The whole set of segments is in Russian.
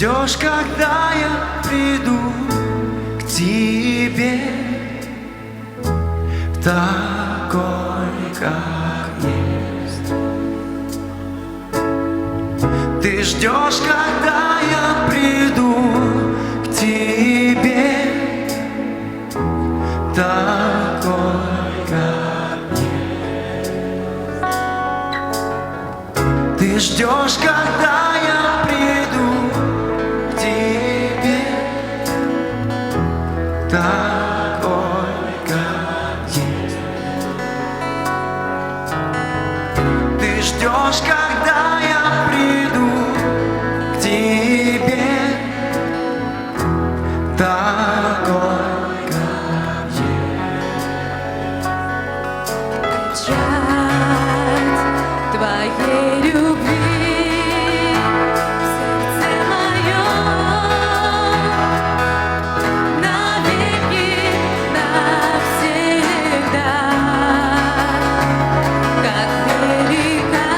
ждешь, когда я приду к тебе, такой, как есть. Ты ждешь, когда я приду к тебе, такой, как есть. Ты ждешь, когда я приду к тебе, такой, как есть. Ты ждешь, когда я приду к тебе, такой, как есть. Печать твоей любви в сердце моем навеки, навсегда, как велика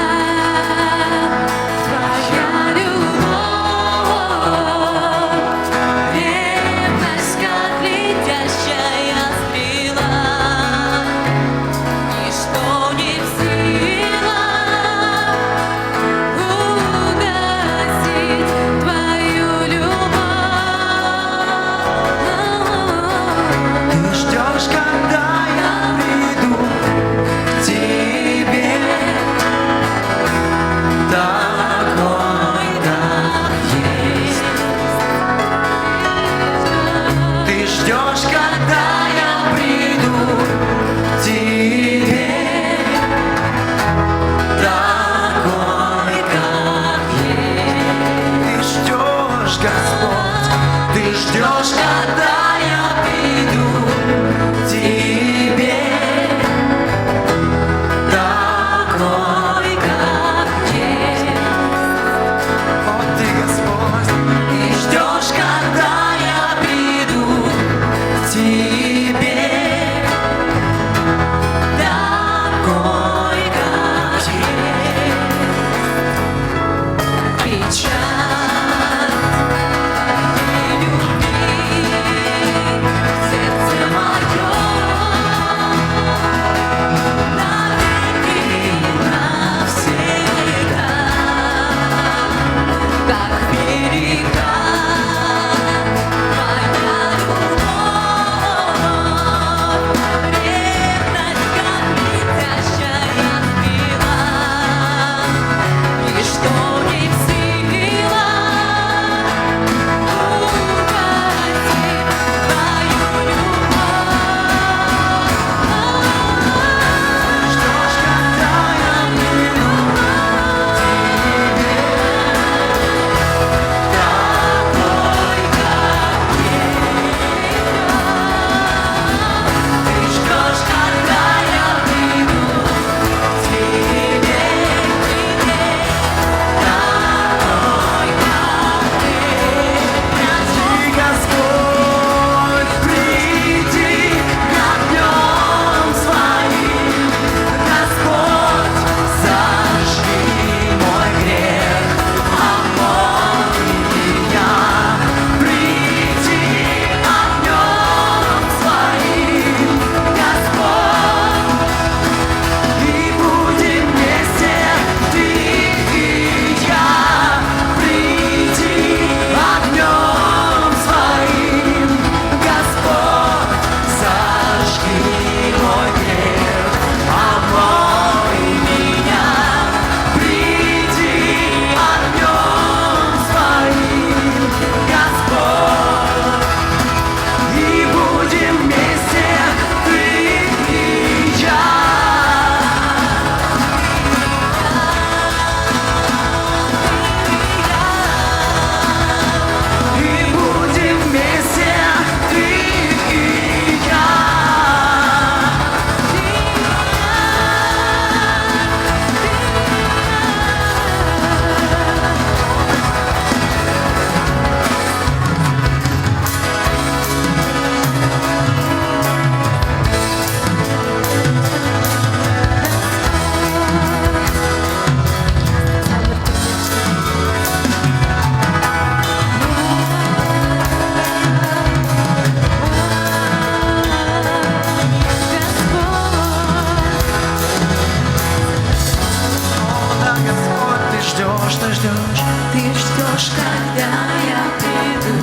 ждешь, когда я приду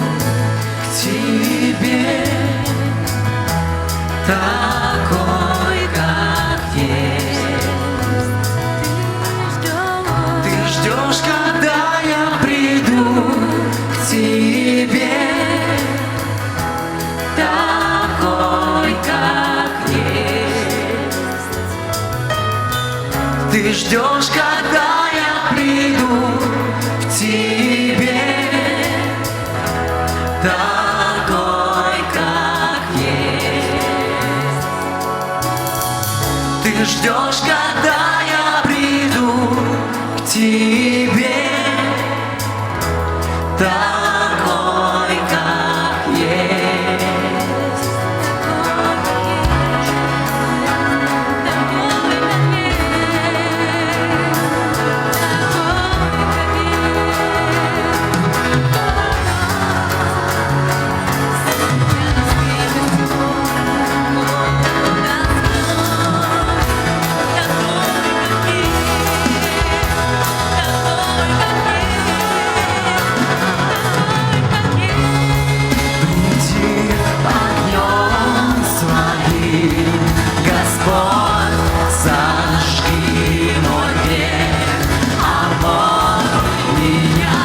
к тебе, такой, как есть. Ты ждешь, когда я приду к тебе, такой, как есть. Ты ждешь, когда я приду к тебе, такой, как есть. Ты ждешь, когда я приду к тебе, такой, как есть. Приди огнем своим, Господь, зажги мой грех, омой меня.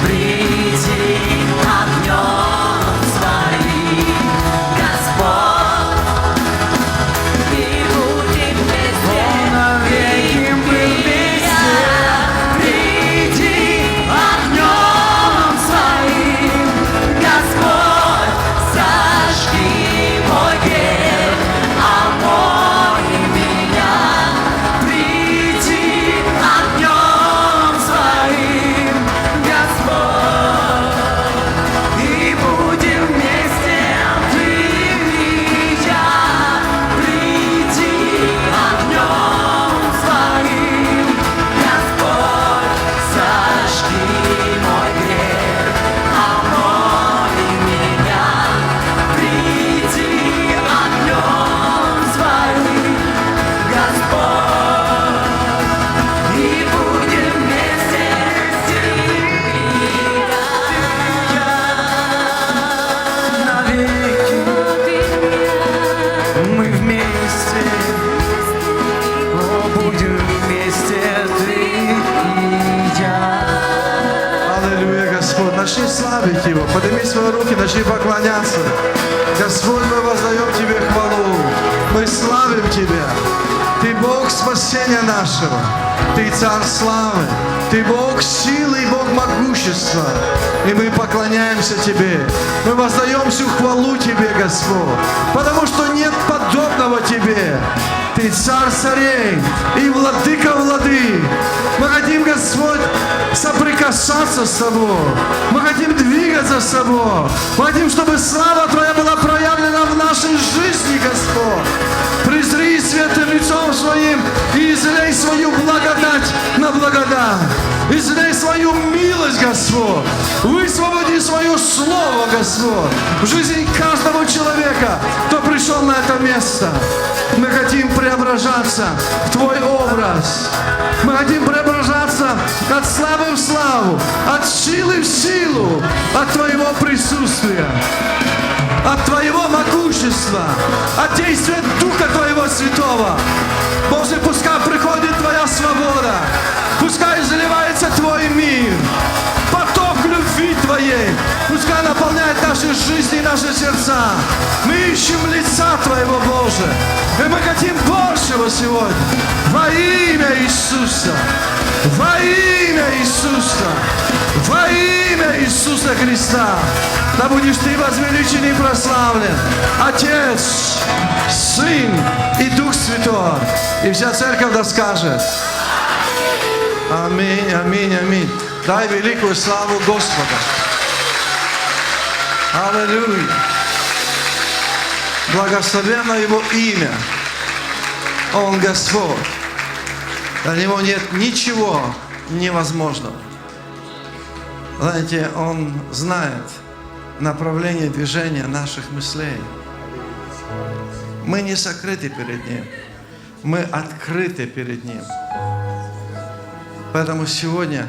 Приди огнем своим, Господь, и будем вместе, навеки мы вместе. Приди огнем своим, Господь, зажги мой грех, омой меня. Приди огнем своим, Господь, и будем вместе, ты и я. Приди огнем своим, Господь, зажги мой грех, омой меня. Приди огнем своим, Господь, и будем вместе, мы вместе, о, будем вместе, ты и я. Аллилуйя, Господь. Начни славить Его. Подними свои руки, начни поклоняться. Господь, мы воздаем Тебе хвалу. Мы славим Тебя. Ты Бог спасения нашего. Ты Царь славы. Ты Бог силы и Бог могущества. И мы поклоняемся Тебе. Мы воздаем всю хвалу Тебе, Господь. Потому что нет подобного Тебе. Ты Царь царей и Владыка владык. Мы хотим, Господь, соприкасаться с Тобой. Мы хотим двигаться с Тобой. Мы хотим, чтобы слава Твоя была проявлена в нашей жизни, Господь. Призри светлым лицом Своим и излей свою благодать на благодать. Излей свою милость, Господь. Высвободи свое слово, Господь, в жизнь каждого человека, кто пришел на это место. Мы хотим преображаться в Твой образ. Мы хотим преображаться от славы в славу, от силы в силу, от Твоего присутствия, от Твоего могущества, от действия Духа Твоего Святого. Боже, пускай приходит Твоя свобода, пускай изливается Твой мир, поток любви Твоей, пускай наполняет наши жизни и наши сердца. Мы ищем лица Твоего, Боже, и мы хотим большего сегодня. Во имя Иисуса, во имя Иисуса, во имя Иисуса Христа. Да будешь Ты возвеличен и прославлен, Отец, Сын и Дух Святой. И вся церковь да скажет: аминь, аминь, аминь. Дай великую славу Господа. Аллилуйя. Благословенно Его имя. Он Господь. Для Него нет ничего невозможного. Знаете, Он знает направление движения наших мыслей. Мы не сокрыты перед Ним. Мы открыты перед Ним. Поэтому сегодня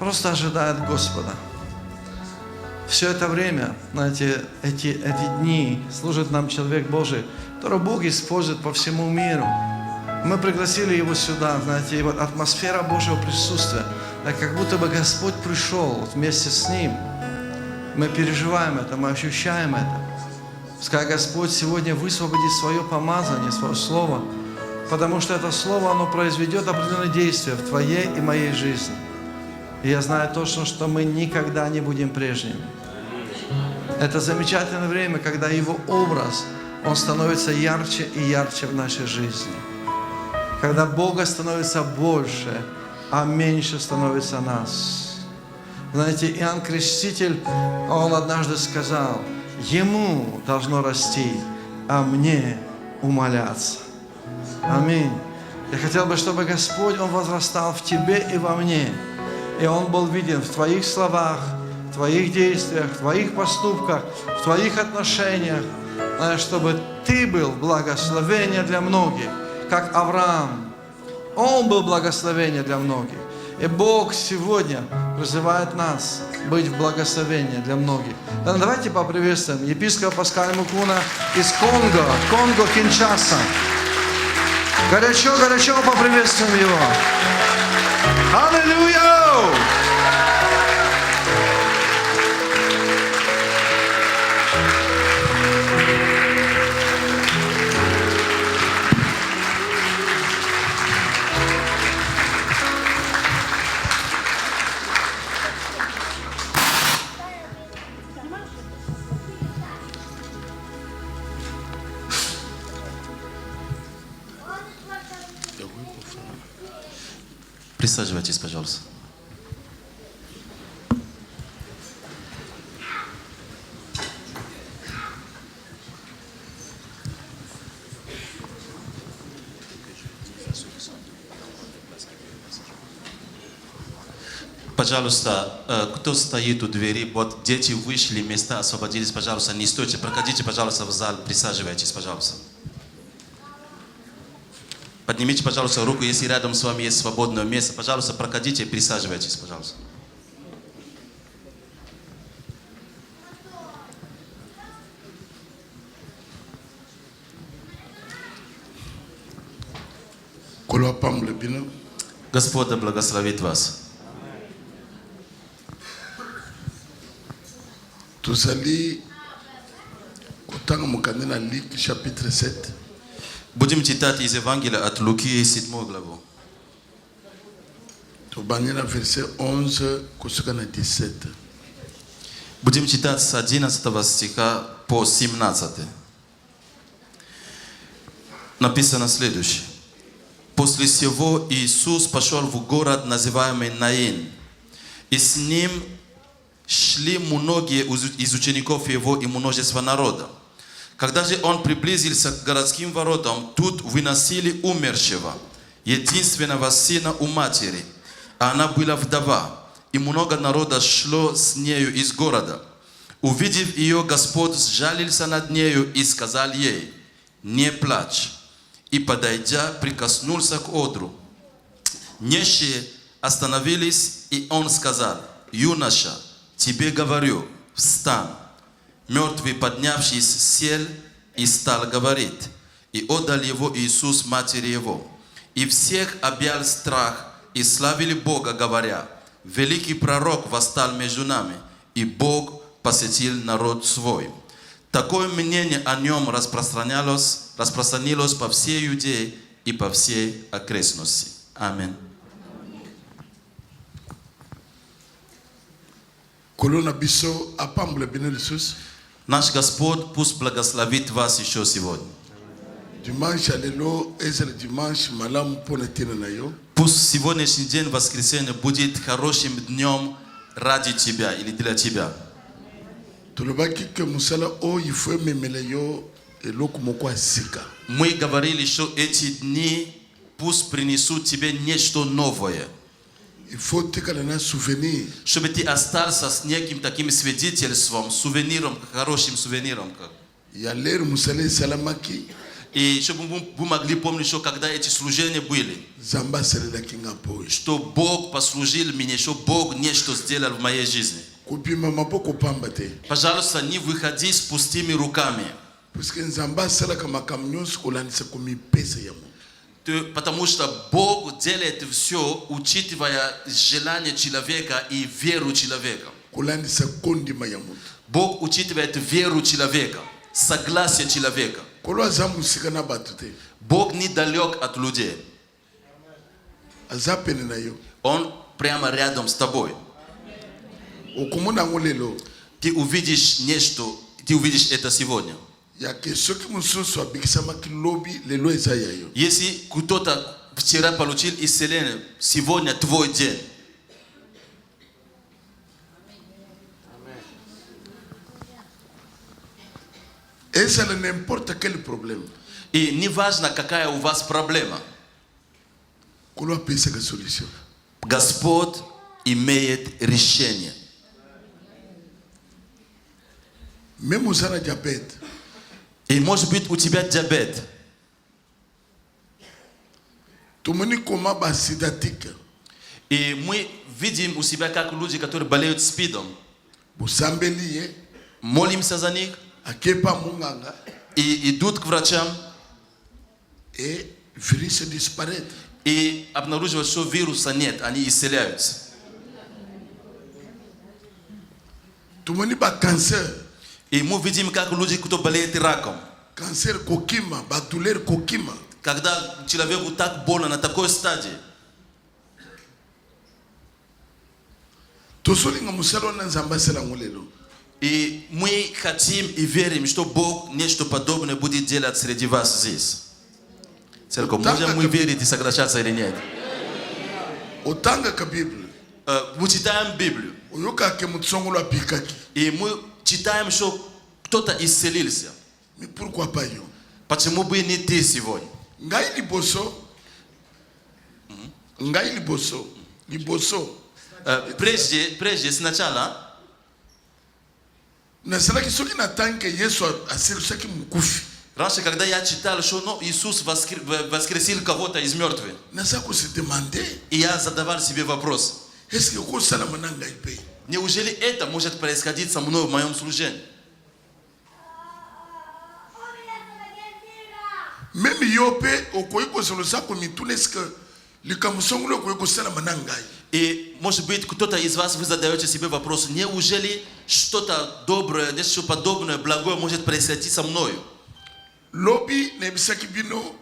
просто ожидает Господа. Все это время, знаете, эти дни служит нам человек Божий, которого Бог использует по всему миру. Мы пригласили его сюда, знаете, и вот атмосфера Божьего присутствия, как будто бы Господь пришел вот вместе с Ним. Мы переживаем это, мы ощущаем это. Пускай Господь сегодня высвободит свое помазание, свое слово, потому что это слово, оно произведет определенные действия в твоей и моей жизни. И я знаю точно, что мы никогда не будем прежними. Это замечательное время, когда Его образ, он становится ярче и ярче в нашей жизни. Когда Бога становится больше, а меньше становится нас. Знаете, Иоанн Креститель, он однажды сказал: Ему должно расти, а мне умаляться. Аминь. Я хотел бы, чтобы Господь, Он возрастал в тебе и во мне. И Он был виден в твоих словах, в твоих действиях, в твоих поступках, в твоих отношениях, чтобы ты был благословение для многих, как Авраам. Он был благословение для многих. И Бог сегодня призывает нас быть в благословении для многих. Давайте поприветствуем епископа Паскаля Мукуна из Конго, Киншаса. Горячо поприветствуем его. Аллилуйя! Присаживайтесь, пожалуйста. Пожалуйста, кто стоит у двери, вот дети вышли, места освободились, пожалуйста, не стойте, проходите, пожалуйста, в зал, присаживайтесь, пожалуйста. Поднимите, пожалуйста, руку, если рядом с вами есть свободное место. Пожалуйста, проходите и присаживайтесь, пожалуйста. Господь да благословит вас. Tozali kotanga mokande na Luc chapitre 7. Будем читать из Евангелия от Луки 7 главу. Tobani na verset 11 kosuka na 17. Будем читать с 11 стиха по 17. Написано следующее. После сего Иисус пошел в город, называемый Наин, и с Ним шли многие из учеников Его и множество народа. Когда же Он приблизился к городским воротам, тут выносили умершего, единственного сына у матери, а она была вдова, и много народа шло с нею из города. Увидев ее, Господь сжалился над нею и сказал ей: «Не плачь». И, подойдя, прикоснулся к одру. Нищие остановились, и Он сказал: «Юноша, тебе говорю, встань». Мертвый, поднявшись, сел и стал говорить. И отдал его Иисус матери его. И всех объял страх, и славили Бога, говоря: «Великий пророк восстал между нами, и Бог посетил народ свой». Такое мнение о нем распространилось по всей Иудее и по всей окрестности. Аминь. Kolona biso apamble bino lisusu. Наш Господь пусть благословит вас еще сегодня. Dimanche alelo ezele dimanche malamu pona tina na yo. Пусть сегодняшний день, воскресенье, будет хорошим днем ради тебя или для тебя. Tolobaki ke musala o ifo memele yo eloko moko asika. Мы говорили, что эти дни пусть принесут тебе нечто новое. Il faut tikala na souvenir. Чтобы ты остался с неким таким свидетельством, сувениром, хорошим сувениром. Ya lero musala salamaki. И чтобы вы могли помнить, что когда эти служения были, Zamba asalelaki nga mpo oyo. что Бог послужил мне, что Бог нечто сделал в моей жизни. Kopima maboko pamba te. Пожалуйста, не выходи с пустыми руками. Puisque Nzamba asalaka makambo nyonso kolandisa komipesa ya moto. Потому что Бог делает все, учитывая желание человека и веру человека. Kolandisa kondima ya moto. Бог учитывает веру человека, согласие человека. Kolo aza musika na bato te. Бог не далек от людей. Aza pene na yo. Он прямо рядом с тобой. Okomona ngo lelo. Ты увидишь нечто, ты увидишь это сегодня. Ya ke soki mususu abikisamaki lobi lelo eza ya yo. Если кто-то вчера получил исцеление, сегодня твой день. Esa le n'importe quel problème. И не важно, какая у вас проблема. Kolo apesa ka solution. Господь имеет решение. Même osana diabète. И может быть у тебя диабет. Tumoni koma ba sidatique. И мы видим у себя, как люди, которые болеют СПИДом, Busambeli ye. молимся за них Akepa munganga. и идут к врачам Et virus disparaît. и обнаруживают, что вируса нет, они исцеляются. Tumoni ba cancer. И мы видим, как люди, кто болеет раком, Cancer kokima, ba douleur kokima. когда человеку так больно на такой стадии, Tosolinga musalo na Nzamba sela ngo lelo. и мы хотим и верим, что Бог нечто подобное будет делать среди вас здесь. Церковь, можем мы верить и соглашаться или нет? Otanga ka Bible. Мы читаем Библию, Oyoka ke mutsongolo apikaki. и мы читаем, что кто-то исцелился. Mais pourquoi pas yo? Почему бы не ты сегодня? Ngai liboso. Ngai liboso. Liboso. Прежде сначала, Nasalaki soki na tanke Yesu asirisaki mukufi. раньше, когда я читал, что Иисус воскресил кого-то из мертвых, Nasako se demander, и я задавал себе вопрос, est-ce que ko sala mananga ipe? неужели это может происходить со мной в моем служении? Même yo pe okoyi ko solosa ko mitune est-ce que likamusongolo okoyi ko sala mananga? И, может быть, кто-то из вас, вы задаете себе вопрос, неужели что-то доброе, нечто подобное, благое может происходить со мною? Lobi ne bisaki bino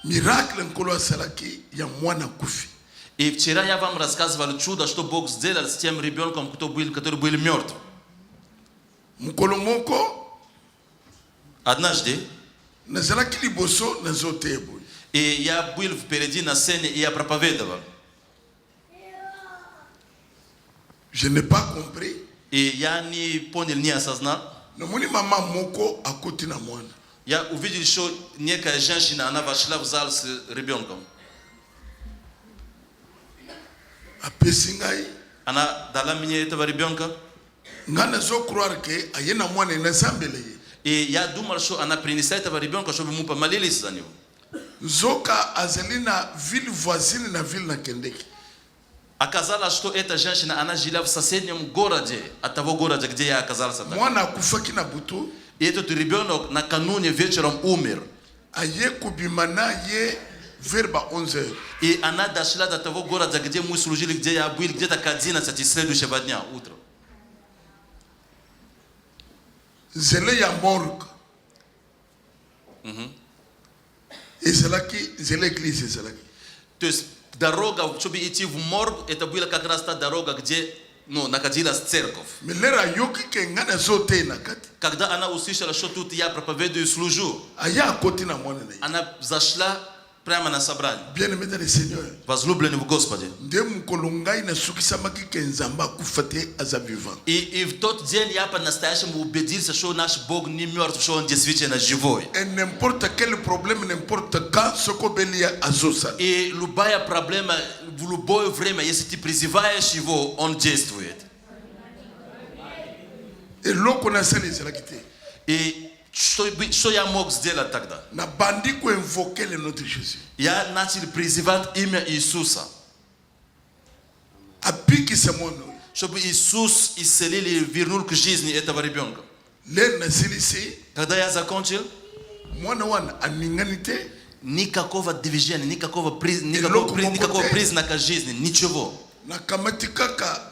miracle nkolo asalaki ya mwana kufi. И вчера я вам рассказывал чудо, что Бог сделал с тем ребенком, который был мертв. Mukolo moko Однажды, nazalaki liboso nazotebo. и я был впереди на сцене, и я проповедовал. Je n'ai pas compris. И я не понял, не осознал. Nomoni mama moko akoti na mwana. Я увидел, что некая женщина, она вошла в зал с ребенком. Apesi ngai Она дала мне этого ребенка. nga nazo croire que ayena mwana na sambele ye. И я думал, что она принесла этого ребенка, чтобы мы помолились за него. Zoka azali na ville voisine na ville na kendeki. Оказалось, что эта женщина, она жила в соседнем городе, от того города, где я оказался. Mwana akufaki na butu И этот ребенок накануне вечером умер. aye kubima na ye vers ba 11h. И она дошла до того города, где мы служили, где я был, где-то к 11 следующего дня утром. Zele ya morgue. Ezalaki zele église ezalaki. То есть дорога, чтобы идти в морг, это была как раз та дорога, где находилась церковь. Mais lera yoki ke nga nazote na kati. Когда она услышала, что тут я проповедую и служу, Aya akoti na mwana na ye. она зашла прямо на собрание. Bien-aimé dans le Seigneur. Возлюбленный в Господе. Nde mukolo ngai nasukisamaki ke Nzamba akufa te aza vivant. И в тот день я по-настоящему убедился, что наш Бог не мертв, что Он действительно живой. Et n'importe quel problème, n'importe quand, ce qu'on belia azosa. И любая проблема, в любое время, если ты призываешь Его, Он действует. Et l'eau qu'on a ça les électés. И Что я мог сделать тогда? Na bandi ko invoquer le nom de Jésus. Я начал призывать имя Иисуса, Apiki semono. чтобы Иисус исцелил и вернул к жизни этого ребенка. Le na silisi. Когда я закончил, Mwana wana aninganite. никакого движения, никакого локу момоте. признака жизни, ничего. Na kamatikaka.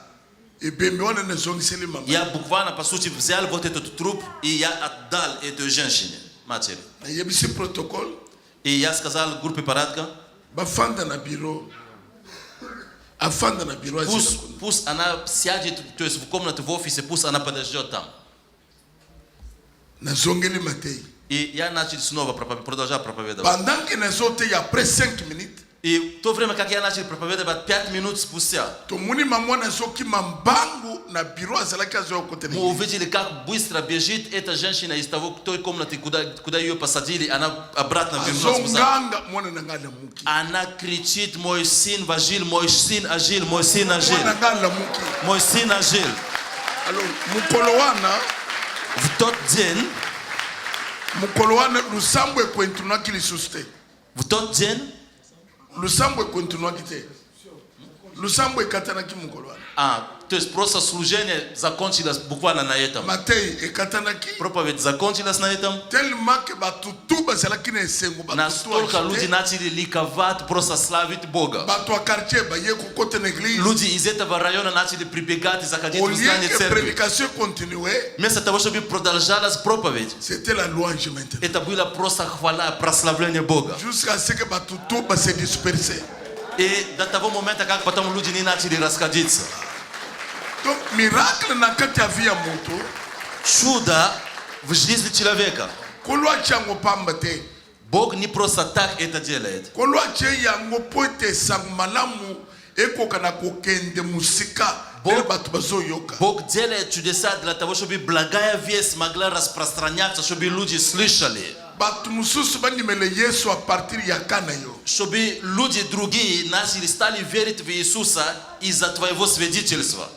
Ebembe wana na zongiseli mama. Я буквально, по сути, взял вот этот труп, и я отдал этой женщине, матери. Na yebisi protocole. И я сказал группе порядка, Bafanda na bureau. Afanda na bureau. пусть она сядет, то есть в комнате в офисе, пусть она подождет там. Na zongeli matei. И я начал снова продолжать проповедовать. Pendant que na zote ya après 5 minutes. И в то время, как я начал проповедовать, 5 минут спустя, To muni mamwa na zoki mambangu na bureau azalaki azo kote мы увидели, как быстро бежит эта женщина из той комнаты, куда ее посадили, она обратно вернулась. Azonganga mwana na ngala muki. Она кричит: мой сын вожил, мой сын ожил, мой сын ожил, Mwana ngala muki. мой сын ожил. Alors mukolo wana В тот день, lusambo ekwentunaki lisusu te. в тот день, Lusambo ekwentunaki te. Lusambo ekatanaki mukolo wana. то есть просто служение закончилось буквально на этом. Matei ekatanaki. Проповедь закончилась на этом. Tellement que batutu bazalaki na esengo batutu. Настолько люди начали ликовать, просто славить Бога. Bato a quartier baye kokote na église. Люди из этого района начали прибегать и заходить Au в lieu здание que церкви. prédication continuait, Вместо того, чтобы продолжалась проповедь, c'était la louange maintenant. это было просто хвала, прославление Бога. Jusqu'à ce que batutu ba se disperser. И до того момента, как потом люди не начали расходиться. Donc miracle na kati ya vie ya moto. Чудо в жизни человека. Kolwa chango pamba te. Бог не просто так это делает. Kolwa che yango pote sang malamu ekoka na kokende musika. Бог- Batu bazo yoka. Бог делает чудеса для того, чтобы благая весть могла распространяться, чтобы люди слышали. Batu mususu bandimele Yesu a partir ya kana yo. Чтобы люди другие начали, стали верить в Иисуса из-за твоего свидетельства.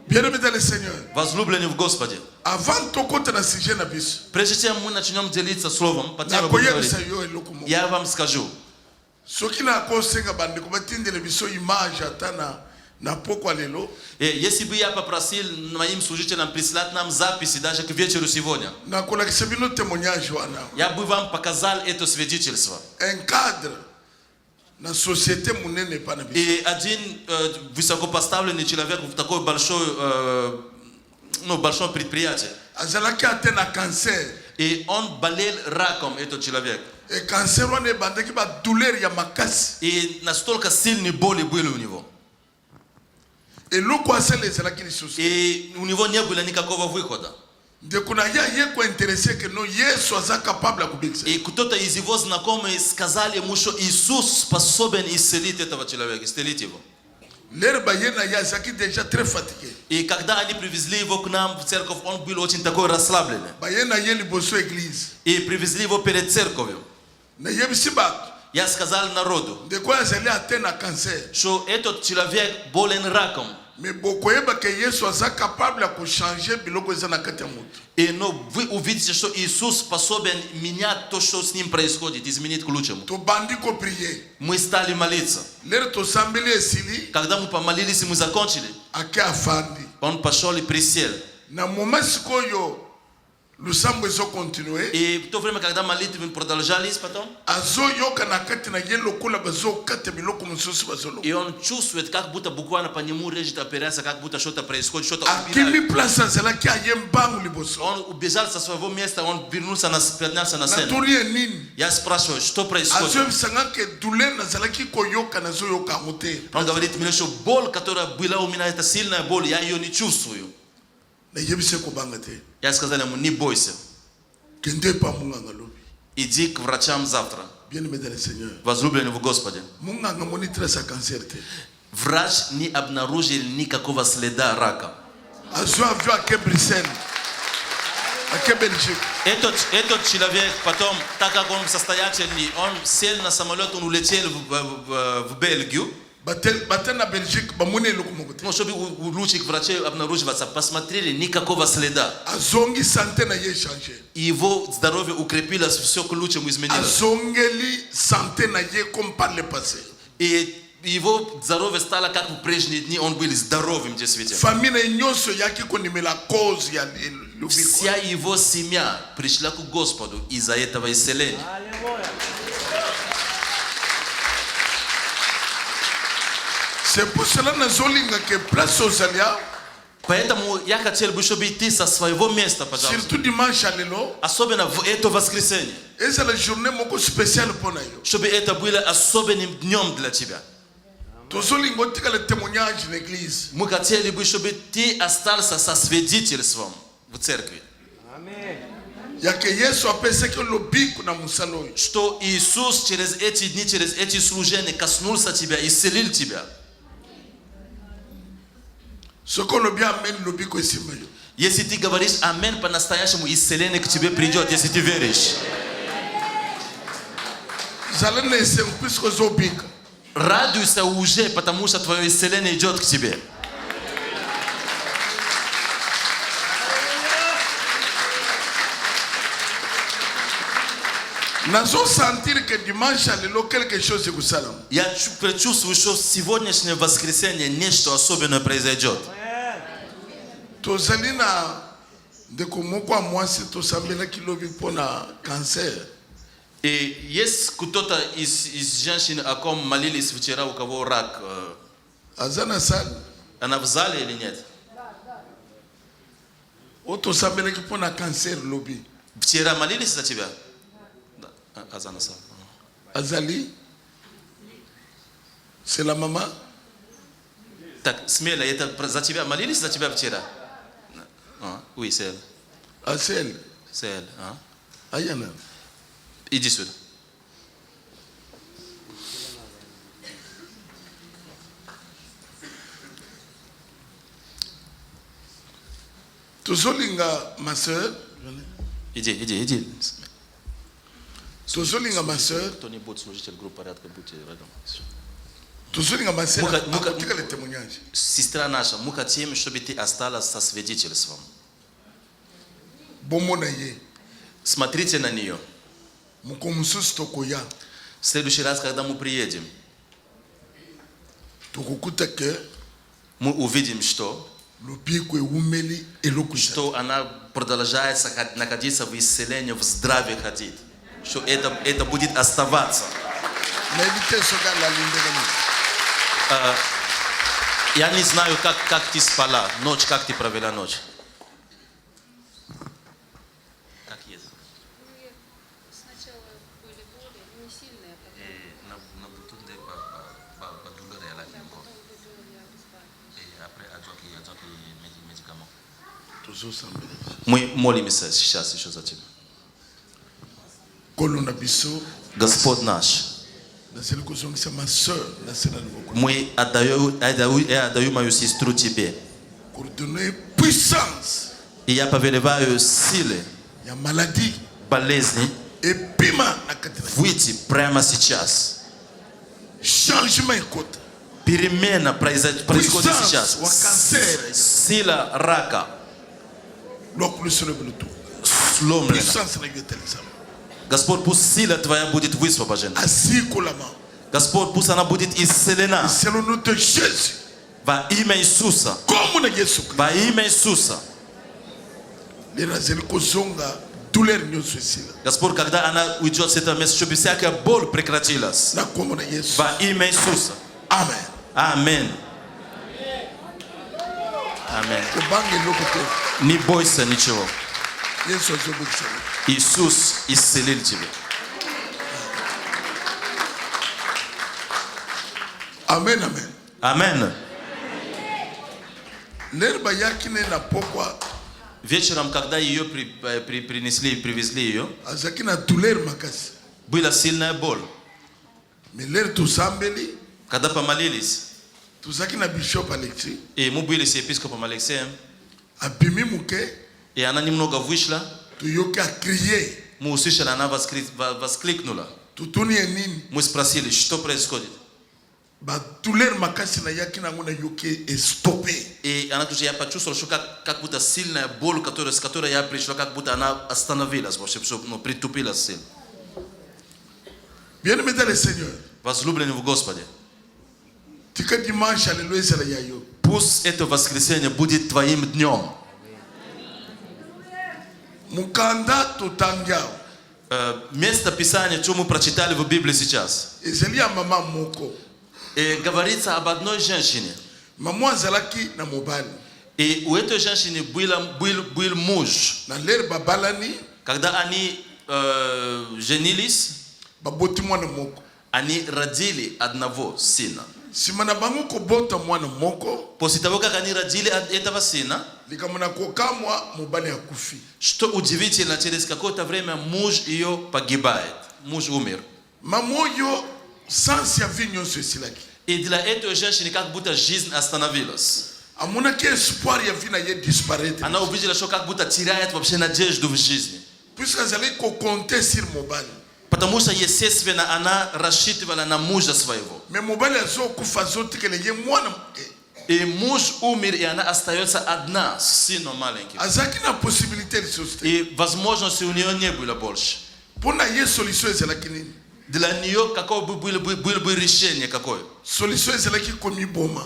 Bien-aimé dans le Seigneur. Возлюбленный в Господе. Avant to kota na sujet na biso. Прежде чем мы начнем делиться словом, по Na теме будем koyebisa говорить, yo eloko mo. я вам скажу. Soki na kosenga bandeko batindele biso image ata na pokwa lelo. Если бы я попросил моим служителям прислать нам записи даже к вечеру сегодня, Na kolakisa bino témoignage wana. я бы вам показал это свидетельство. Un cadre на société munene pa na biso. И один высокопоставленный человек в такой большом предприятии, Azalaki ate na cancer. и он болел раком, этот человек. Et cancer wana bandaki ba douleur ya makasi. И настолько сильные боли были у него. Eloko asele ezalaki lisusu. И у него не было никакого выхода. Ndeko na ya ye ko intéressé que no Yesu aza capable ya kubikisa. И кто-то из его знакомых сказали ему, что Иисус способен исцелить этого человека, исцелить его. L'air ba ye na ya azaki déjà très fatigué. И когда они привезли его к нам в церковь, он был очень такой расслабленный. Ba ye na ye liboso église. И привезли его перед церковью. Na yebisi bato. Я сказал народу, Ndeko azali ate na cancer. что этот человек болен раком. Mais bokoyeba que Yesu aza capable ya changer biloko eza na kati ya moto. Но вы увидите, что Иисус способен менять то, что с ним происходит, изменить к лучшему. To bandi ko prier. Мы стали молиться. L'air to sambeli esili Когда мы помолились и мы закончили, ake afandi. он пошел и присел. Na moment sikoyo lusambo ezo continuer. И в то время, когда молитвы продолжались потом, Azo yoka na kati na ye lokola bazo kati biloko mususu bazo lo. и он чувствует, как будто буквально по нему режет операция, как будто что-то происходит, что-то Akimi убирают. place azalaki aye mbangu liboso. Он убежал со своего места, он вернулся, поднялся на Na сцену. turi nini. Я спрашиваю, что Azo происходит? bisanga ke douleur nazalaki koyoka nazo yoka mote. Он говорит мне, что боль, которая была у меня, это сильная боль, я ее не чувствую. Na yebise ko banga te. Я сказал ему, не бойся, Kende pa munganga lobi. иди к врачам завтра. Bien-aimé dans le Seigneur. Возлюбленный в Господе. Munganga monitre sa cancer te. Врач не обнаружил никакого следа рака. Azo avion ake Bruxelles. Ake Belgique. Этот человек потом, так как он состоятельный, он сел на самолет, он улетел в Бельгию. Batel na Belgique, bamone loko mokote. Ну, чтобы у лучших врачей обнаруживаться, посмотрели, никакого следа. Azongi santé na ye changer. Его здоровье укрепилось, все к лучшему изменилось. Azongeli santé na ye comme par le passé. И его здоровье стало как в прежние дни, он был здоровым действительно. Famille nyonso yaki konimela cause ya lobi. Вся его семья пришла к Господу из-за этого исцеления. C'est pour cela nazolinga que place aux alias, Поэтому я хотел бы, чтобы ты со своего места, пожалуйста. surtout dimanche à l'élo, Особенно в это воскресенье. et c'est la journée moko spéciale pour nous. Чтобы это было особенным днем для тебя. Tozolinga otika le témoignage de l'église. Мы хотели бы, чтобы ты остался со свидетельством в церкви. Ya que Yesu apese que lobi kuna musalo. Что Иисус через эти дни, через эти служения коснулся тебя, исцелил тебя. Ce qu'on lobi amen lobi ko simayo. Если ты говоришь амин, по-настоящему исцеление к тебе придет, если ты веришь. Zalene se plus que zobika. Радуйся уже, потому что твое исцеление идет к тебе. Nazo sentir que dimanche à l'élo quelque chose se kusala. Я предчувствую, что сегодняшнее воскресенье нечто особенное произойдет. Tozalina de komoko a mwasi tosambela kilobi pona cancer. И есть кто-то из женщин, о ком молились вчера, у кого рак. Azana sal. Она в зале или нет? O tosambela ki pona cancer lobi. Вчера молились за тебя? Да. Азана Сал. Azali. C'est la maman. Так, смело, это за тебя молились за тебя вчера? Oui, c'est elle. Ah, c'est elle. C'est elle. Ayana. Иди сюда. Tozolinga ma soeur. Иди. Tozolinga ma soeur. Кто-нибудь, служитель группы порядка, будьте рядом. Tozolinga ma soeur. Muka- Akotika le témoignage. Сестра наша, мы хотим, чтобы ты осталась со свидетельством. Bomona ye. Смотрите на нее. Mukomusus tokoya. В следующий раз, когда мы приедем, Tokukuta ke мы увидим, что lobi ko umeli elokuja. что она продолжает находиться в исцелении, в здравии ходить. Что это будет оставаться. Na evite soka la lindega. Я не знаю, как ты спала ночь, как ты провела ночь. Как есть? Сначала были боли, но не сильные, а потом потом я обезболиваю. Tozosambela. Мы молимся сейчас еще за тебя. Kolona biso. Господь наш, Na seli kozongisa ma soeur. Na sela niboko. мы отдаю мою сестру тебе. Pour donner puissance. И я повелеваю силы, Ya maladie. болезни Epima na katina. выйти прямо сейчас. Changement écoute. Перемена происходит Puissance сейчас. wa cancer. Сила рака Lok plus le bluetooth. сломлена. Puissance na getel sama. Господь, пусть сила Твоя будет высвобождена. Asi kolama. Господь, пусть она будет исцелена. C'est le nom de Jésus. Во имя Иисуса. Comme na Yesu Christ. Во имя Иисуса. Lera zeli kozonga douleur nyonso esila. Господь, когда она уйдет с этого места, чтобы всякая боль прекратилась. Na kombo na Yesu. Во имя Иисуса. Amen. Аминь. Аминь. Kobange loko te. Не бойся ничего. Yesu azobukisa. Иисус исцелил тебя. Amen, amen. Аминь. Lerba yakine na pokwa Вечером, когда ее привезли ее, azaki na douleur makasi. была сильная боль. Mais ler tosambeli Когда помолились, tozaki na bishop Alexis и мы были с епископом Алексеем, abimi muke и она немного вышла, tuyoki a crier. мы услышали, она воскликнула. Tutuni nini? Мы спросили, что происходит. douleur makasi na yaki nango na yoke stoppé. И она тоже я почувствовал, что как будто сильная боль, с которой я пришла, как будто она остановилась, вообще, ну, притупилась сильно. Bien-aimé dans le Seigneur. Возлюбленный в Господе, Тика dimanche аллилуйя за яю. пусть это воскресенье будет твоим днем. Mukanda tutangao. Место Писания, что мы прочитали в Библии сейчас, Ezelia mama moko. говорится об одной женщине. Maman zalaki na mobali. И у этой женщины был муж. Na ler babalani Когда они женились, baboti mwana moko. они родили одного сына. Simana bango kobota mwana moko. После того, как они родили этого сына, Likamuna kokamwa mobali akufi. что удивительно, через какое-то время муж ее погибает. Муж умер. Mamoyo sans ya vinyo sesilaki. И для этой женщины как будто жизнь остановилась. Amonaki espoir ya vina ye disparaître. Она увидела, что как будто теряет вообще надежду в жизни. Puisque zali ko compter sur mobali. Потому что, естественно, она рассчитывала на мужа своего. Mais mobali azo kufa zote kele ye mwana. И муж умер, и она остается одна с сыном маленьким. Azaki na possibilité de soste. И возможности у нее не было больше. Pona ye solution ezalaki nini? Для нее какое бы было бы решение какое? Solution ezalaki komi boma.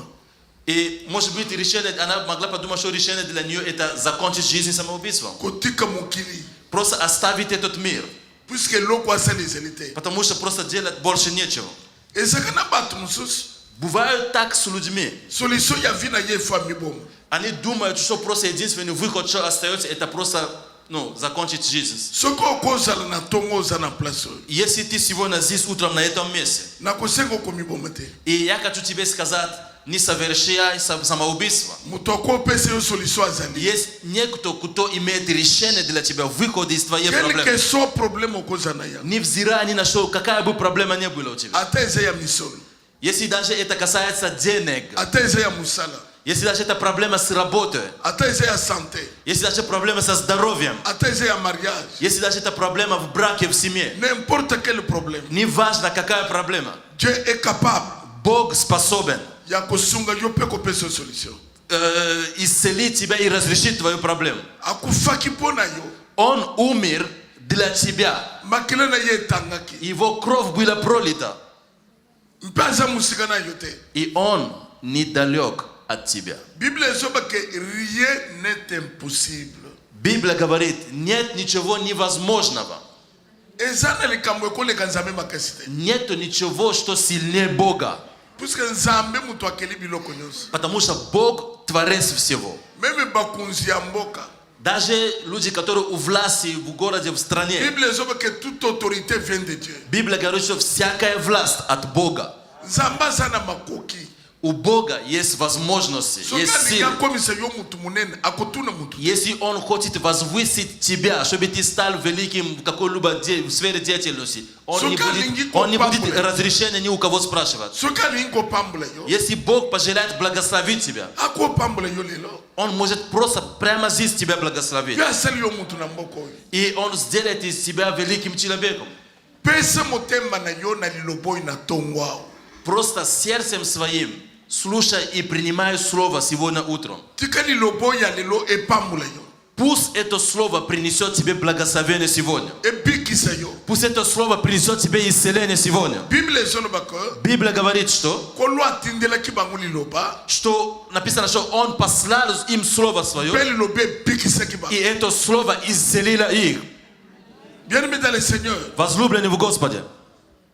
И может быть решение, она могла подумать, что решение для нее это закончить жизнь самоубийством. Kotika mokili. Просто оставить этот мир. Puisque loko asali ezalite. Потому что просто делать больше нечего. Ezaka na batu mususu. Бывает так с людьми. Solution ya vina ye fami boma. Они думают, что просто единственный выход, что остается, это просто закончить жизнь. Soko kozala na tongo za na place. Если ты сегодня здесь утром на этом месте, Na kosengo komi boma te. и я хочу тебе сказать, не совершай самоубийство. Mutoko pese yo solution azali. Есть некто, кто имеет решение для тебя, выход из твоей Quel проблемы. que soit problème okozana ya. Невзирая ни на что, какая бы проблема ни была у тебя. Ata eza ya misolo. Если даже это касается денег, Ata eza ya musala. если даже это проблема с работой, Ata eza ya santé. если даже проблема со здоровьем, Ata eza ya mariage. если даже это проблема в браке, в семье, N'importe quel problème. неважно какая проблема, Dieu est capable. Бог способен Ya kosunga yo pe kopesa solution. исцелить тебя и разрешить твою проблему. Akufaki pona yo. Он умер для тебя. Makila na ye tangaki. Его кровь была пролита. Mpaza musika na yo te. И он недалек от тебя. Bible ezoba que rien n'est impossible. Библия говорит, нет ничего невозможного. Eza na likambo ekoleka nzambe makasi te. Нет ничего, что сильнее Бога. Puisque nzambe mutu akeli biloko nyonso. Потому что Бог творец всего. Meme bakunzi ya mboka. Даже люди, которые у власти в городе, в стране. Bible ezoba que toute autorité vient de Dieu. Библия говорит, что всякая власть от Бога. Nzamba zana makoki. У Бога есть возможности, есть Soka силы. nika komisa yo mutu munene akotuna mutu. Если Он хочет возвысить тебя, чтобы ты стал великим в какой-либо в сфере деятельности, Он не будет разрешения ни у кого спрашивать. Soka ningo pambula yo. Если Бог пожелает благословить тебя, Ako pambula yo lelo. Он может просто прямо здесь тебя благословить. Yo asali yo mutu na mboko yo. И Он сделает из тебя великим человеком. Pesa motema na yo na liloboy na tongwao. Просто сердцем своим слушай и принимай слово сегодня утром. Tika liloboy ya lelo epambula yo. Пусть это слово принесет тебе благословение сегодня. Ebikisa yo. Пусть это слово принесет тебе исцеление сегодня. Bible ezoba que Библия говорит, что kolo atindelaki bango liloba. написано, что Он послал им слово свое, Pe lilobe bikisaki bango. и это слово исцелило их. Bien-aimé dans le Seigneur. Возлюбленный в Господе,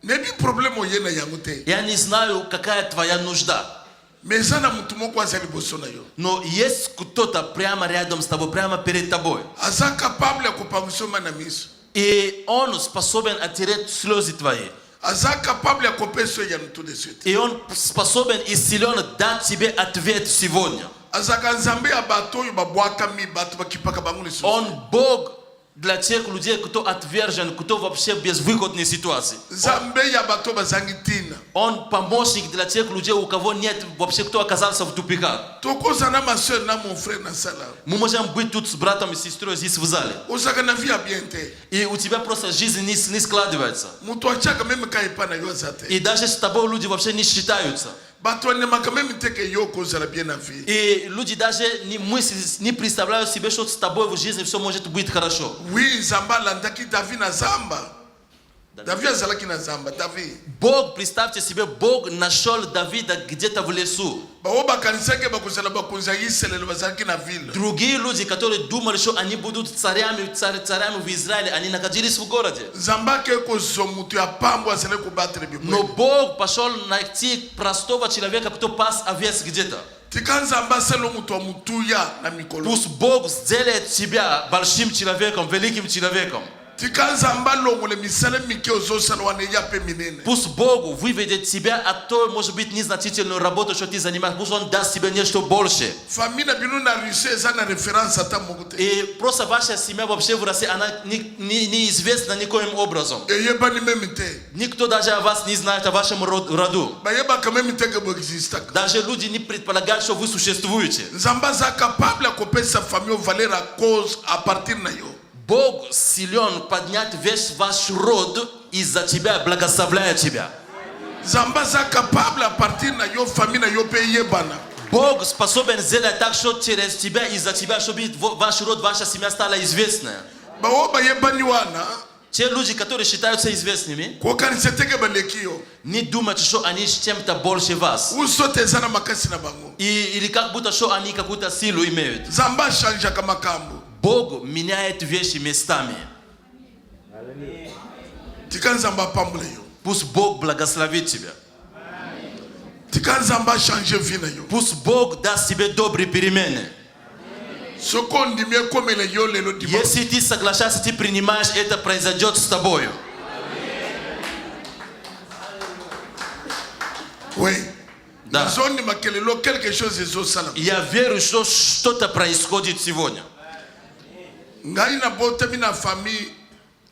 Nebi problème oye na yango te. я не знаю, какая твоя нужда, Mais zana mutu moko azali boso na yo. но есть кто-то прямо рядом с тобой, прямо перед тобой, Aza capable ya kopangisa na miso. и Он способен оттереть слезы твои, Aza capable ya kopesa ya tout de suite. и Он способен исцеленно дать тебе ответ сегодня. Azaka nzambe ya bato yo babwaka mi bato bakipaka bango lisusu. Он Бог для тех людей, кто отвержен, кто вообще в безвыходной ситуации. Nzambe ya bato bazangi tina. Он помощник для тех людей, у кого нет вообще, кто оказался в тупиках. Tokozana ma soeur na mon frère na sala. Мы можем быть тут с братом и сестрой здесь в зале. Ozaka na vie bien te. И у тебя просто жизнь не складывается. Mutu achaka même ka ipa na yo zate. И даже с тобой люди вообще не считаются. Bato ne maka même te ke yo kozala bien na vie. И люди даже не представляют себе, что с тобой в жизни все может быть хорошо. Oui, Nzamba landaki David na zamba. David azalaki na zamba, David. Бог, представьте себе, Бог нашел Давида где-то в лесу. Bao bakanisaki bakozala bakonza Israël bazalaki na ville. Другие люди, которые думали, что они будут царями в Израиле, они находились в городе. Nzamba ke kozo mutu ya pambo azale ko battre bi. Но Бог пошел найти простого человека, кто пас овец где-то. Tika Nzamba selo mutu wa mutuya na mikolo. Пусть Бог сделает тебя большим человеком, великим человеком. Tika Nzamba longole misale mike ozosala wana ya pe minene. Пусть Бог выведет тебя от той, может быть, незначительную работу, что ты занимаешь. Пусть Он даст тебе нечто больше. Famille na bino na Russie eza na référence ata mokote. И просто ваша семья вообще в России, она неизвестна никоим образом. Eyebani même te. Никто даже о вас не знает, о вашем роду. Bayeba quand même te ke bo exista. Даже люди не предполагают, что вы существуете. Nzamba za capable à couper sa famille valeur à cause à partir na yo. Бог силен поднять весь ваш род из-за тебя, благословляя тебя. Nzamba za capable à partir na yo famille na yo pe yebana. Бог способен сделать так, что через тебя, из-за тебя, чтобы ваш род, ваша семья стала известная. Bao bayebani wana Те люди, которые считаются известными, ko kanise te ke baleki yo. не думайте, что они чем-то больше вас. Usote eza na makasi na bango. Или как будто, что они какую-то силу имеют. Nzamba change kama makambo. Бог меняет вещи местами. Tika Nzamba pambule yo. Пусть Бог благословит тебя. Tika Nzamba change vie na yo. Пусть Бог даст тебе добрые перемены. Soko ndimie komele yo lelo dimanche. Если ты соглашаешься, ты принимаешь, это произойдет с тобою. Oui. Да. Zone makelelo quelque chose ezosala. Я верю, что что-то происходит сегодня. Ngai na botami na famille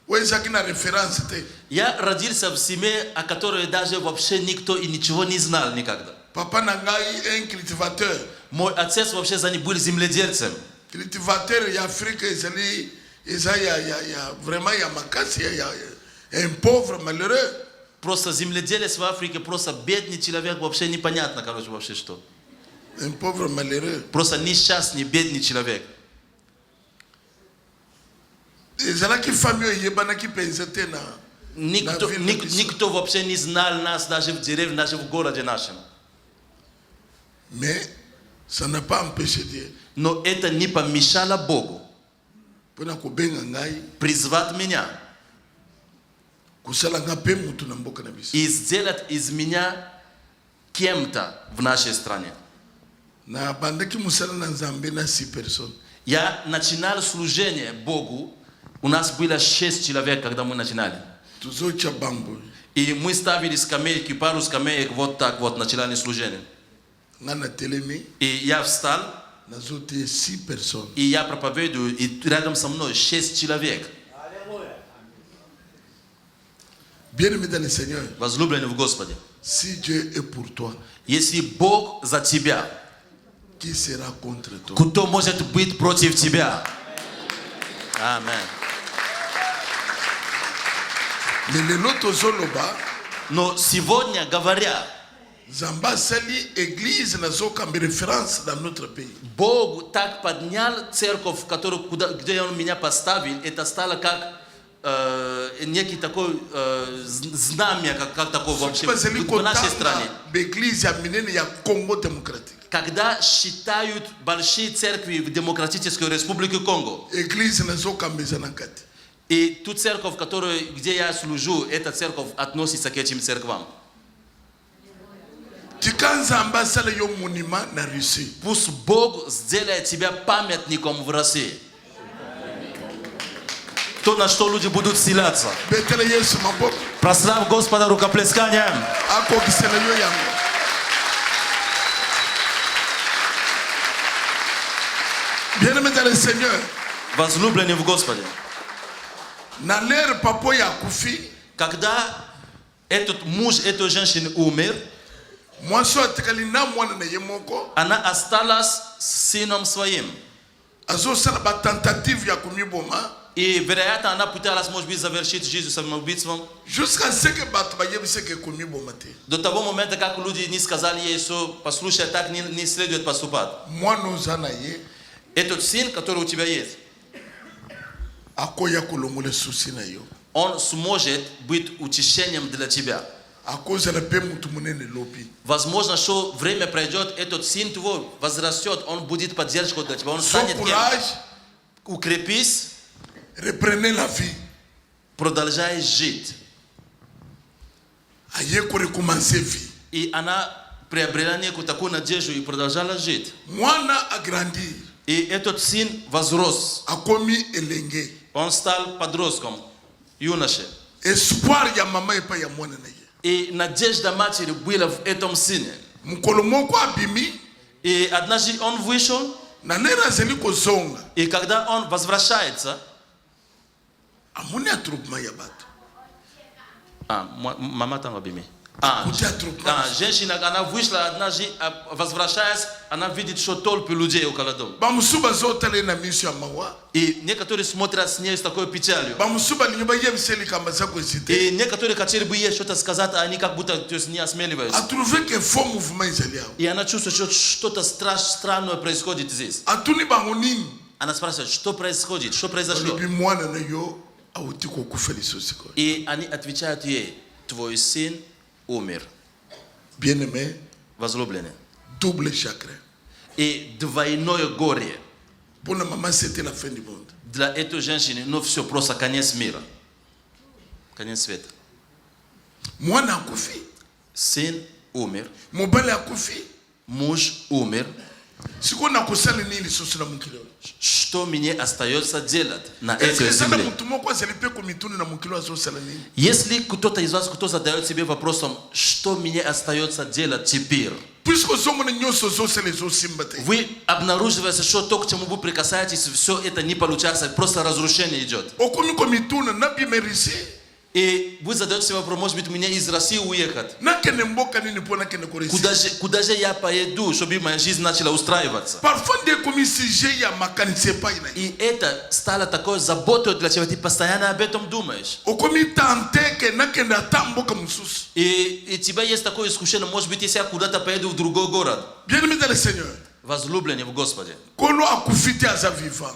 wezaki na référence te. Я родился в семье, о которой даже вообще никто и ничего не знал никогда. Papa na ngai un cultivateur. Мой отец вообще был земледельцем. Cultivateur ya Afrique ezali eza ya vraiment ya makasi ya un pauvre malheureux. Просто земледелец в Африке, просто бедный человек, вообще непонятно, короче, вообще что. Un pauvre malheureux. Просто несчастный, бедный человек. Ezalaki famille yebanaki penzete na. Никто вообще не знал нас даже в деревне, даже в городе нашем. Mais ça n'a pas empêché Dieu. Но это не помешало Богу Pona kobenga ngai призвать меня kusala nga pe mutu na mboka na biso. и сделать из меня кем-то в нашей стране. Na bandaki musala na Nzambe na 6 personnes. Я начинал служение Богу. У нас было 6 человек, когда мы начинали. Tuzocha bambo. И мы ставили скамейки, пару скамеек, вот так вот, начинали служение. Nga na telemi И я встал, nazote 6 personnes. и я проповедую, и рядом со мной 6 человек, Bien-aimé dans le Seigneur, возлюбленные в Господе. si Dieu est pour toi, Если Бог за тебя, qui sera contre toi? кто может быть против тебя? Амен. Mais le loto zoloba, Но сегодня, говоря, Nzamba sali église nazoka en référence dans notre pays. Бог так поднял церковь, где Он меня поставил, это стало как некий такой знамя, как такой вообще в нашей стране. L'église ya minene ya Congo démocratique. Когда считают большие церкви в Демократической Республике Конго, Église nazoka mezanakati. и ту церковь, где я служу, эта церковь относится к этим церквам. Tika Nzamba sala yo monument na Russie. Пусть Бог сделает тебя памятником в России. То, на что люди будут селяться. Betele Yesu maboko. Прослав Господа рукоплесканием. Akokisela yo yango. Bien-aimé dans le Seigneur, Возлюбленные в Господе. na lere papa ya kufi Когда этот муж этой женщины умер, mwasi atikali na mwana na ye moko она осталась с сыном своим. azosala batentative ya kumiboma И, вероятно, она пыталась, может быть, завершить жизнь самоубийством. jusqu'à ce que bato bayebise ke kumiboma te До того момента, как люди не сказали ей, что послушай, так не следует поступать. mwana oza na ye Этот сын, который у тебя есть, akoya kolongola susi na yo он сможет быть утешением для тебя. akozala pe mutu munene lobi Возможно, что время пройдет, этот сын твой возрастет, он будет поддержкой для тебя, он so станет кем? courage Укрепись, reprenez la vie продолжай жить. aye ko recommencer vie И она приобрела некую такую надежду и продолжала жить. mwana agrandir И этот сын возрос, akomi elenge он стал подростком, юношей. espoir ya mama epa ya mwana na ye И надежда матери была в этом сыне. mokolo moko abimi И однажды он вышел, na lere azali kozonga и когда он возвращается, amoni attroupement ya bato мама там обими. kuti attroupement Женщина, она вышла однажды, возвращаясь, она видит, что толпы людей около дома. bamosusu bazotala ye na miso ya mawa И некоторые смотрят с ней с такой печалью. bamosusu balingi bayebisa ye likambo aza koezite И некоторые хотели бы ей что-то сказать, а они как будто, то есть, не осмеливаются. atrouve ke faux mouvement ezali awa И она чувствует, что что-то странное происходит здесь. atuni bango nini Она spрашивает, что происходит, что произошло. olobi mwana na yo auti kokufa lisusu koyo И они отвечают ей, твой сын умер, bien aimé возлюбленный. double chagrin И двойное горе mpona mama c'était la fin du monde для этой женщины, но все просто конец мира, конец света. mwana akufi Сын умер, mobali akufi муж умер. sikoyo nakosala nini lisusu na mokili oyo Что мне остается делать на этой eza na земле? motu moko azali mpe komituni na mokili oyo azosala nini Если кто-то из вас, кто задает себе вопросом, что мне остается делать теперь, puisque ozomona nyonso ozosala ezosimba te вы обнаруживаете, что то, к чему вы прикасаетесь, все это не получается, просто разрушение идет. okomi komituna nabima risi И вы задаете себе вопрос, может быть, мне из России уехать? nakende mboka nini mpo nakende koresi Куда же я поеду, чтобы моя жизнь начала устраиваться? parfois nde ekomi sujet ya makanisi epai na ye И это стало такой заботой для тебя, ты постоянно об этом думаешь. okomi tante ke nakende ata mboka mosusu И у тебя есть такое искушение, может быть, если я куда-то поеду в другой город, bien aimé dans le Seigneur возлюбленный в Господе. kolo akufi te aza vivant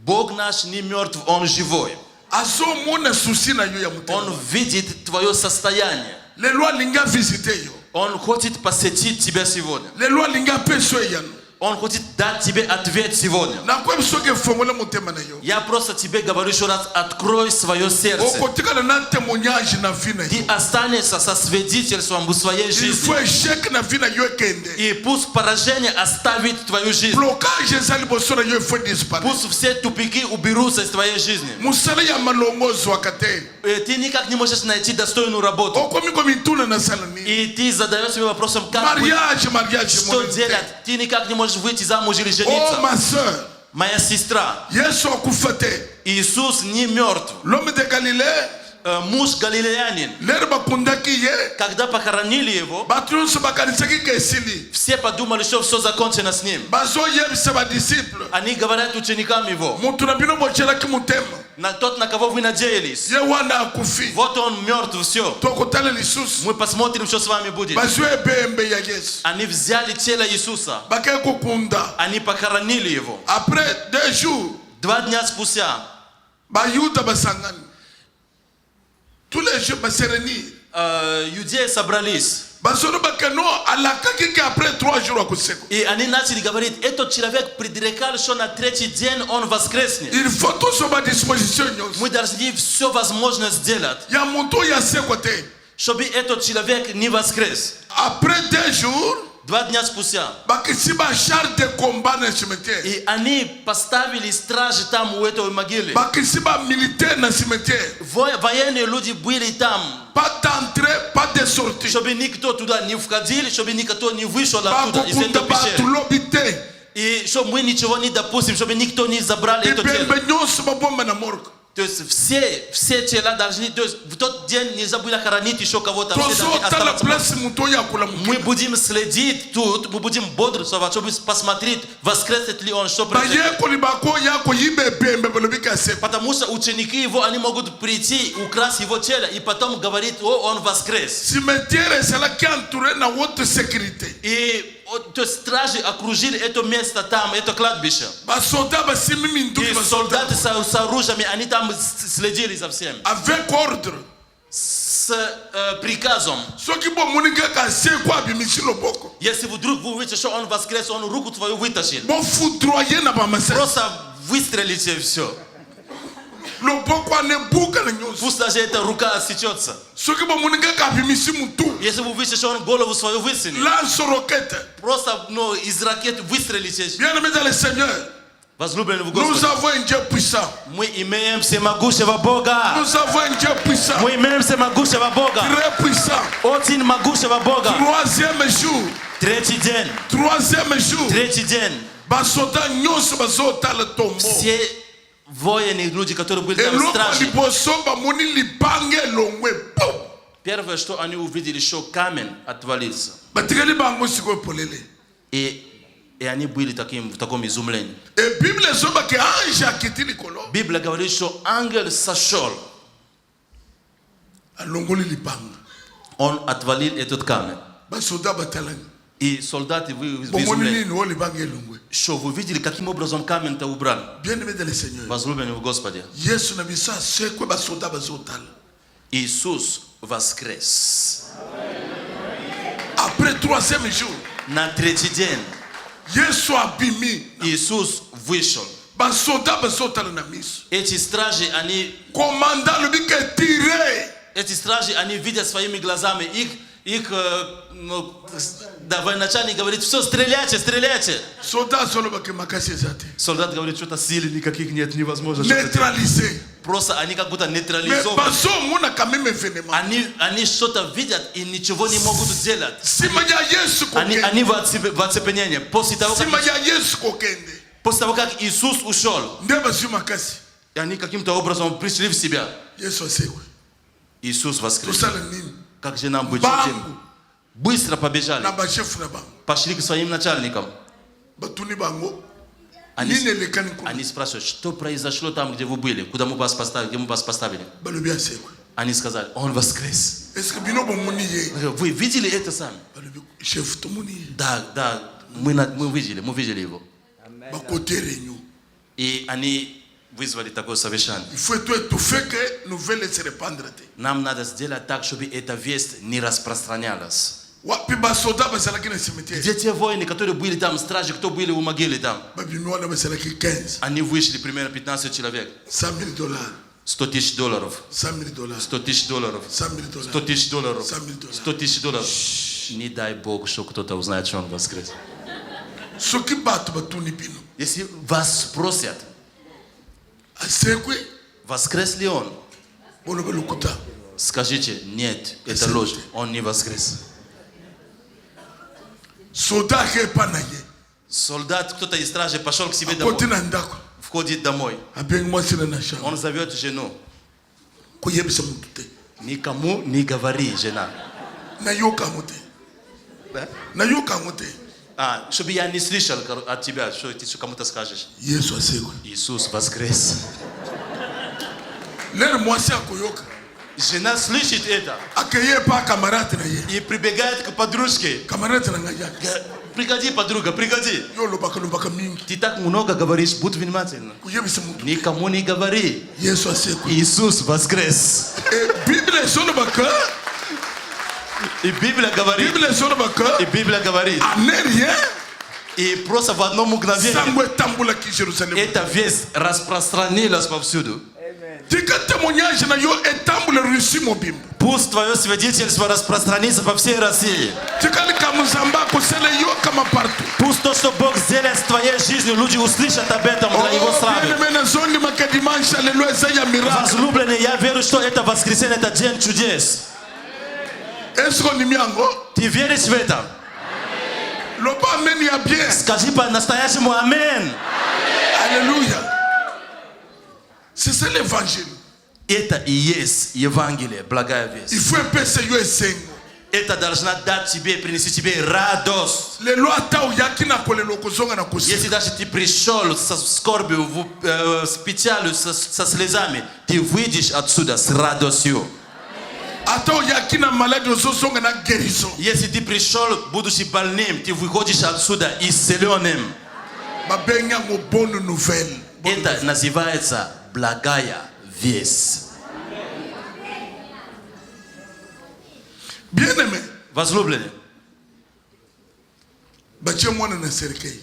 Бог наш не мертв, Он живой. azomona susi na yo ya Он motema видит твое состояние. lelo alingi avisite yo Он хочет посетить тебя сегодня. lelo alingi apeso eyano Он хочет дать тебе ответ сегодня. nakoyebi soki efongola motema na yo Я просто тебе говорю еще раз, открой свое сердце. okotikala na témoignage na vie na Ты yo останешься со свидетельством в своей il жизни. faut échec na vie na yo ekende И пусть поражение оставит твою жизнь. blocage eza liboso na yo il faut disparaître Пусть все тупики уберутся из твоей жизни. mosala ya malongo ozwaka te Ты никак не можешь найти достойную работу. okomi komituna na sala nini И ты задаешь себе вопросом, как быть, mariage что monene te. делать. Ты никак не можешь выйти замуж или oh жениться. ma soeur Моя сестра, yesu akufa te Иисус не мертв. l'homme de galilée Муж галилеянин. lere bakundaki ye Когда похоронили его, bato nyonso bakanisaki ke esili все подумали, что все закончено с ним. bazoyebisa badisiple Они говорят ученикам его, motu na bino botyelaki motema на тот, на кого вы надеялись, ye wana akufi вот он мертв, все. tokotala lisusu Мы посмотрим, что с вами будет. bazwi ebembe ya yesu Они взяли тело Иисуса, bakei kokunda они похоронили его. après 2 jours 2 дня спустя bayuda basangani tous les jours baserenir иудеи собрались. bazolo bakeno alakaki ke après 3 jours akoseko И они начали говорить, этот человек предрекал, что на 3-й день он воскреснет. il faut toso badisposition nyonso Мы должны все возможное сделать, ya moto oyo asekwa te чтобы этот человек не воскрес. après 2 jours 2 дня спустя. bakisi bachar de combat na cimetière И они поставили стражи там у этой могилы. bakisi bamilitaire na cimetière Военные люди были там, pas d'entrée pas de sortie чтобы никто туда не входил, чтобы никто не вышел оттуда, из этой bakokunda bato пещеры. lobi te И чтобы мы ничего не допустим, чтобы никто не забрал это тело. bibembe nyonso babomba na morgue То есть все те должны, то есть в тот день не забыли хранить еще кого-то. Все Tozo должны tala оставаться. place muto ya kula Мы mukina. будем следить тут, мы будем бодрствовать, чтобы посмотреть, воскресит ли он, что Ba произойдет. ye kuli ba ko ya ko yibe bembe bolobi ka se. Потому что ученики его, они могут прийти, украсть его тело и потом говорить, о, он воскрес. Cimetière sala ki entouré na haute sécurité. И то есть стражи окружили это место там, это кладбище. Ba soldat ba simi minduki И ba soldat солдаты с оружием, они там следили за всем. avec ordre. С приказом. Soki bo moninga ka se ko abimisi loboko. Если вдруг вы увидите, что он воскрес, он руку твою вытащил. Bo foudroyer na ba masa. Просто выстрелите и все. Loboko anebuka na nyonso. Пусть даже эта рука отсечется. Soki bo moninga ka abimisi mutu. Если вы увидите, что он голову свою высунет, Lance roquette. просто из ракеты выстрелите. Bien-aimés dans le Seigneur, Возлюбленный в nous Господе. avons un Dieu puissant. Мы имеем всемогущего Бога. Nous avons un Dieu puissant. Мы имеем всемогущего Бога. Très puissant. Очень могущего Бога. Troisième jour. Третий день. Troisième jour. Третий день. Basoda nyonso bazotala tombo. Все воины, люди, которые были там Eloko стражи, liboso bamoni lipange longwe. Pum! первое, что они увидели, что камень отвалился. Batikeli bango siko polele. И они были в таком изумлении. Et Bible zoba ke ange akiti likolo. Библия говорит, что ангел сошел. Alongoli lipanga. Он отвалил этот камень. Basoda batalani. И солдаты в Bomoni изумлении. nini wo lipange longwe. Что вы видели, каким образом камень-то убрали? Bien-aimés dans le Seigneur. Возлюбленный в Господе. Yesu na bisa sekwe basoda bazotala. Иисус воскрес. Après troisième jour, На третий день Yesu abimi. Иисус вышел. Basoda bazotala na miso. Эти стражи, Commandant le bike tiré. они видят своими глазами. Их военачальник говорит, все, стреляйте, стреляйте. Soldat soloba ke makasi ezate. Солдат говорит, что-то силы никаких нет, невозможно. что-то делать. Neutralisé. Просто они как будто Mais нейтрализованы. baso mona quand même événement. Они что-то видят и ничего не могут сделать. Sima ya Yesu kokende. Они в оцепенении. После того, Sima ya Yesu kokende. как Иисус ушел, Nde basu makasi. и они каким-то образом пришли в себя. Yesu asewe. Иисус воскрес. Tosala nini? Как же нам быть? Бангу. Быстро побежали. Na ba chef na bango. Пошли к своим начальникам. Batuni bango. Они, Nini lekani ko. они спрашивают, что произошло там, где вы были, куда мы вас поставили, где мы вас поставили. Balobi asewe. Они сказали, он воскрес. Est-ce que bino bomoni ye? Вы видели это сами? Balobi chef tomoni ye. Да, мы видели его. Ba côté réunion. И они вызвали такое совещание. Il faut tout faire que nouvelle se répandre. Нам надо сделать так, чтобы эта весть не распространялась. Wapi basoda basalaki na cimetière. Где те воины, которые были там, стражи, кто были у могилы там? Babimi wana basalaki 15. Они вышли примерно 15 человек. $100,000. $100 000. $100,000. $100 000. $100,000. $100 000. $100,000. $100 000. Не дай Бог, что кто-то узнает, что он воскрес. Soki bato batuni bino. Если вас спросят, Asekwe воскрес ли он, bolobe lokuta. скажите, нет, это ложь, он не воскрес. Soda ke panaye. Солдат, кто-то из стражи пошел к себе домой, Koti na ndako. входит домой. Abengi mwasi na chambre. Он зовет жену. Koyebisa mutu te. Никому не говори, жена. Nayoka mo te. Nayoka mo te. Чтобы я не слышал от тебя, что ты кому-то скажешь. Yesu asekwe. Иисус воскрес. Lele mwasi akoyoka. Жена слышит это Akeye pa camarade na ye. и прибегает к подружке. Camarade na ngaya. Приходи, подруга, приходи. Yo lobaka mingi. Ты так много говоришь, будь внимательна. Koyebisa mutu. Никому не говори. Yesu asekwe. Иисус воскрес. Et Bible solobaka. И Библия говорит, Bible solobaka. Библия говорит, En rien. и просто в одно мгновение Sangwe tambula ki Jerusalem. эта весть распространилась повсюду. Tika témoignage na yo etambula Russie mobimba. Пусть твое свидетельство распространится по всей России. Tika likamuzamba kosele yo kama partout. Пусть то, что Бог сделает с твоей жизнью, люди услышат об этом для Его славы. bien-aimé na zondi maka dimanche alléluia ça ya miracle. Возлюбленные, я верю, что это воскресенье, это день чудес. Est-ce qu'on y miango? Ты веришь в это? Loba amen ya bien. Скажи по-настоящему амин. Alléluia. C'est ça l'évangile. Это и есть Евангелие, благая Il весть. faut épaiser yo esengo. Это должна дать тебе, принести тебе радость. Lelo ata oyaki na kolelo kozonga na Если kosika. даже ты пришел со скорбью, с печалью, со слезами, ты выйдешь отсюда с радостью. Ata oyaki na maladie ozozonga na guérison. Если ты пришел, будучи больным, ты выходишь отсюда исцеленным. Babenga ngo bonne nouvelle. Это называется благая весть. Bien-aimé, Возлюбленные. batie mwana na cercueil.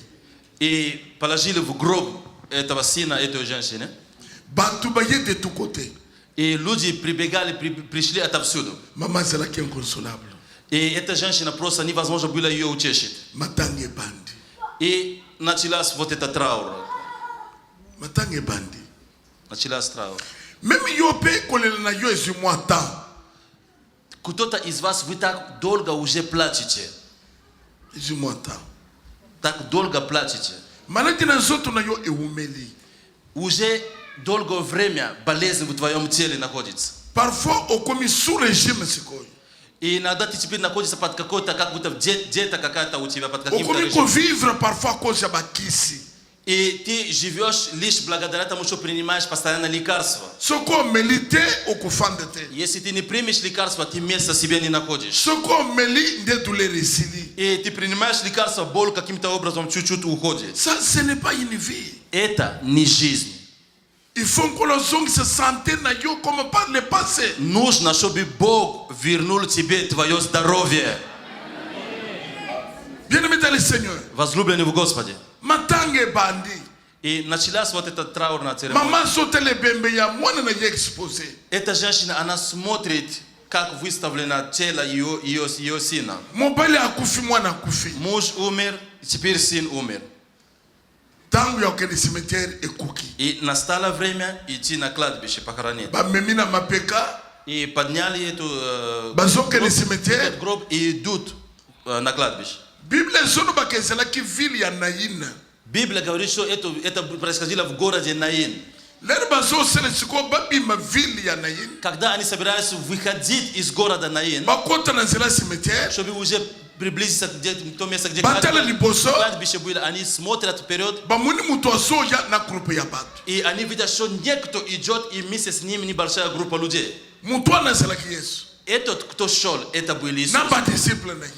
И положили в гроб этого сына, этой женщины. Bato baye de tous côtés. И люди прибегали, пришли отовсюду. Maman azalaki inconsolable. И эта женщина просто невозможно было ее утешить. Matanga ebandi. И началась вот эта траур. Matanga ebandi. Началась траур. Même yo pe kolela na yo ezi mwa temps. Кто-то из вас, вы так долго уже плачете. Ezi mwa temps. Так долго плачете. Maladie na nzoto na yo ewumeli. Уже долгое время болезнь в твоем теле находится. Parfois okomi sous régime sikoyo. И иногда ты теперь находишься под какой-то, как будто диета какая-то у тебя, под каким-то Okomi режимом. kovivre parfois à cause ya bakisi. И ты живешь лишь благодаря тому, что принимаешь постоянно лекарства. Soko omeli te okufanda te. Если ты не примешь лекарства, ты места себе не находишь. Soko omeli nde douleur esili. И ты принимаешь лекарства, боль каким-то образом чуть-чуть уходит. Ça, ce n'est pas une vie. Это не жизнь. Il faut que l'on se sente na yo comme par le passé. Нужно, чтобы Бог вернул тебе твое здоровье. Bien-aimé dans le Seigneur. Возлюбленный в Господе. Matange bandi. И началась вот эта траурная церемония. Maman sotele bembe ya mwana na ye exposé. Эта женщина, она смотрит, как выставлено тело ее сына. Mobali akufi mwana akufi. Муж умер, теперь сын умер. Tangu ya okende cimetière ekuki. И настало время идти на кладбище похоронить. Bamemi na mapeka. И подняли эту Bazokende cimetière. этот гроб и идут на кладбище. Bible ezono bakezelaki ville ya Naïn. Библия говорит, что это происходило в городе Наин. Lero bazosele siko babima ville ya Naïn. Когда они собирались выходить из города Наин, Bakota na nzela cimetière. чтобы уже приблизиться к тому месту, где Батала либосо. кладбище было, они смотрят вперед, Bamuni mutu azoya na groupe ya bato. и они видят, что некто идет, и вместе с ним небольшая группа людей. Mutu anazalaki Yesu. Этот, кто шел, это был Иисус. Na ba disciple na ye.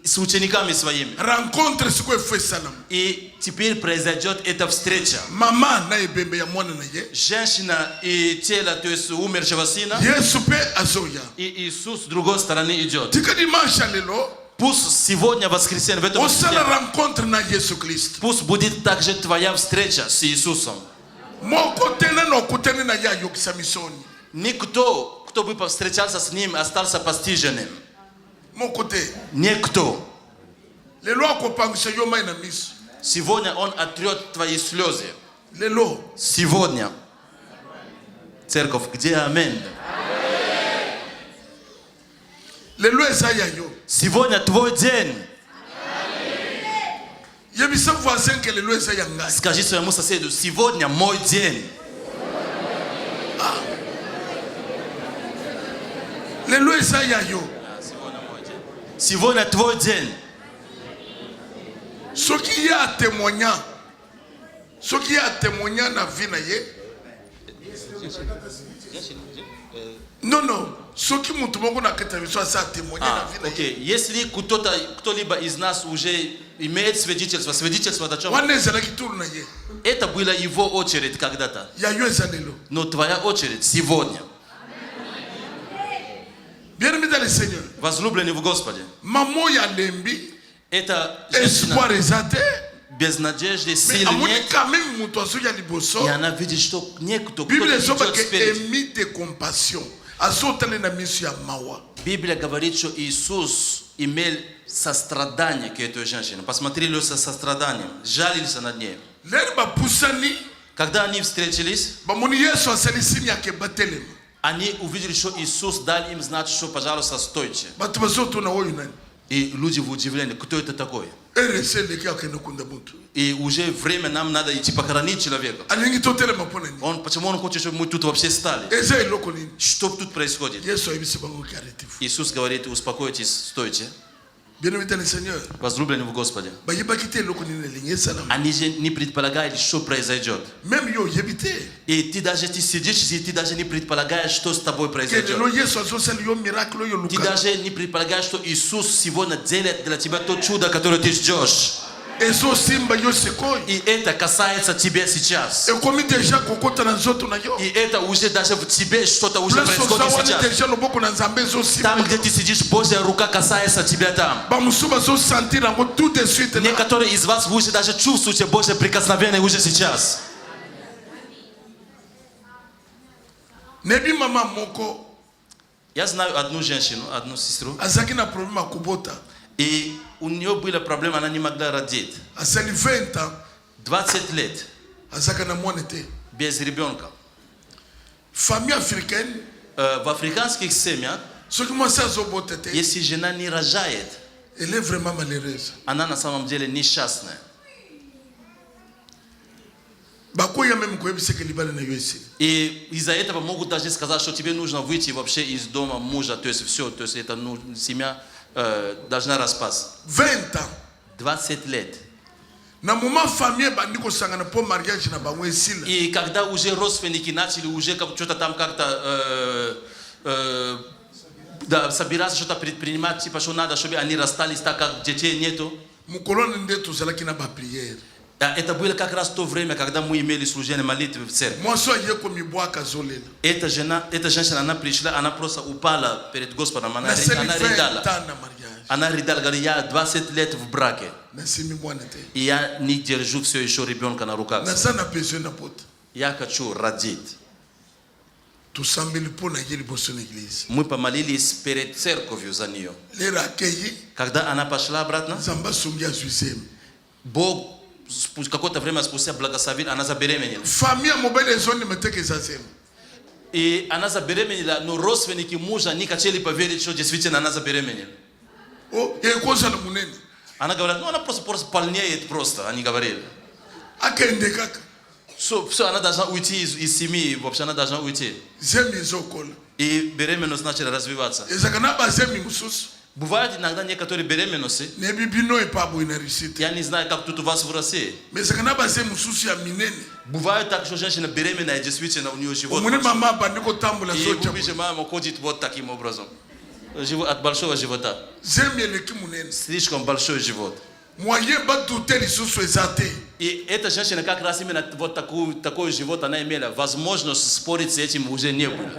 С учениками своими. Rencontre siko efo salam. И теперь произойдет эта встреча. Mama na ebembe ya mwana na ye. Женщина и тело, то есть умершего сына, Yesu pe azoya. и Иисус с другой стороны идет. Tika dimanche lelo. Пусть сегодня, воскресенье, в этом Osala воскресенье, rencontre na Yesu Christ. пусть будет также твоя встреча с Иисусом. Moko tena no kutene na ya yokisa misoni. Никто, кто бы повстречался с ним, остался постиженным. Moko te. Никто. Lelo akopangisa yo mai na miso. Сегодня он отрет твои слезы. Lelo. Сегодня. Церковь, где аминь? Lelo eza ya yo. Сегодня твой день. Yebisa voisin que lelo eza ya ngai. Скажи своему соседу, сегодня мой день. Lelo eza ya yo. Сегодня твой день. Soki ya témoignant. Soki ya témoignant na vie na ye. Non. Soki mutu moko na keta biso asa témoigner na vie na ye. Окей. Если кто-либо из нас уже имеет свидетельство о чем, Wana ezalaki tour na ye. это была его очередь когда-то. Ya yo eza lelo. Но твоя очередь сегодня. Bien-aimé dans le Seigneur. Возлюбленный в Господе. Maman ya lembi. Это Espoir женщина eza te. без надежды, Mais сил amoni нет. quand même mutu azoya liboso. И она видит, что некто, Bible кто-то ezoba идет ke спереди. émis de compassion. Azotale na miso ya mawa. Библия говорит, что Иисус имел сострадание к этой женщине. Посмотрели со состраданием, жалились над ней. Lero bapusani. Когда они встретились, Bamoni Yesu asali sini yake batelema. они увидели, что Иисус дал им знать, что, пожалуйста, стойте. Bato bazotuna oyo nani. И люди в удивлении, кто это такой? RC leki akende kunda mtu. И уже время нам надо идти похоронить человека. Alingi totele mapona ni. Почему он хочет, чтобы мы тут вообще стали? Eza iloko ni. Что тут происходит? Yesu ayibisi bango ki arrêtez. Иисус говорит, успокойтесь, стойте. Bien-aimé dans le Seigneur. Возлюбленный в Господе. Bayiba kite iloko ni lingi salam. Они же не предполагают, что произойдет. Même yo yebite. И ты сидишь, и ты даже не предполагаешь, что с тобой Que произойдет. lo Yesu azosali yo miracle yo Ты luka. даже не предполагаешь, что Иисус сегодня делает для тебя то чудо, которое ты ждешь. Ezo simba yo sekoi. И это касается тебя сейчас. E komi deja kokota na nzoto na yo. И это уже даже в тебе что-то уже Place происходит ozawa ni сейчас. deja loboko na nzambe ezo simba. Там, где ты сидишь, Божья рука касается тебя там. Ba musuba zo sentir yango tout de suite na. Некоторые из вас, вы уже даже чувствуете Божье прикосновение уже сейчас. Nebi mama moko Я знаю одну женщину, одну сестру, azaki na problème akubota. и у нее были проблемы, она не могла родить. Asali 20 ans 20 лет, azaka na mwana te. без ребенка. Famille africaine В африканских семьях, soki mwasi azobota te, если жена не рожает, elle est vraiment malheureuse. она на самом деле несчастная. Bakoya même koyebisa ke libala na yo esili. И из-за этого могут даже сказать, что тебе нужно выйти вообще из дома мужа, то есть все, то есть это семья должна распасться. 20 ans 20 лет. na moment famille bandi kosangana po mariage na bango esila. И когда уже родственники начали уже что-то там как-то да, собираться, что-то предпринимать, типа, что надо, чтобы они расстались, так как детей нету. Mukoloni nde tozalaki na ba prière. Это было как раз то время, когда мы имели служение молитвы в церкви. Mwasi aye komibwaka zolela. Эта женщина, она пришла, она просто упала перед Господом, она Nasali 20 рыдала. ans na mariage. Она рыдала, говорит, я 20 лет в браке, Nasimi mwana te. и я не держу все еще ребенка на руках. Naza na besoin na poto. Я хочу родить. Tusambeli po na ye liboso na église. Мы помолились перед церковью за нее. Lera akeyi Когда она пошла обратно, nzamba songi azwizemi. Бог какое-то время спустя благословил, она забеременела. Famille mobile ezonima te ke ezazemi. И она забеременела, но родственники мужа не хотели поверить, что действительно она забеременела. O ekozala munene. Она говорит, ну она просто полнеет просто, они говорили. Akende kaka. Все, она должна уйти из семьи, вообще она должна уйти. Zemi ezokola. И беременность начала развиваться. Ezaka na bazemi mususu. Бывают иногда некоторые беременности, Nebi bino epa boy na réussite. я не знаю, как тут у вас в России. Mais ezaka na bazemi mususu ya minene. Бывает так, что женщина беременная, действительно у нее живот Omune большой. mama bandi kotambola И zocha. вы видите, мама ходит вот таким образом. От большого живота. Zemi eleki munene. Слишком большой живот. Moyen batute lisusu ezate. И эта женщина как раз именно вот такой живот она имела. Возможность спорить с этим уже не было.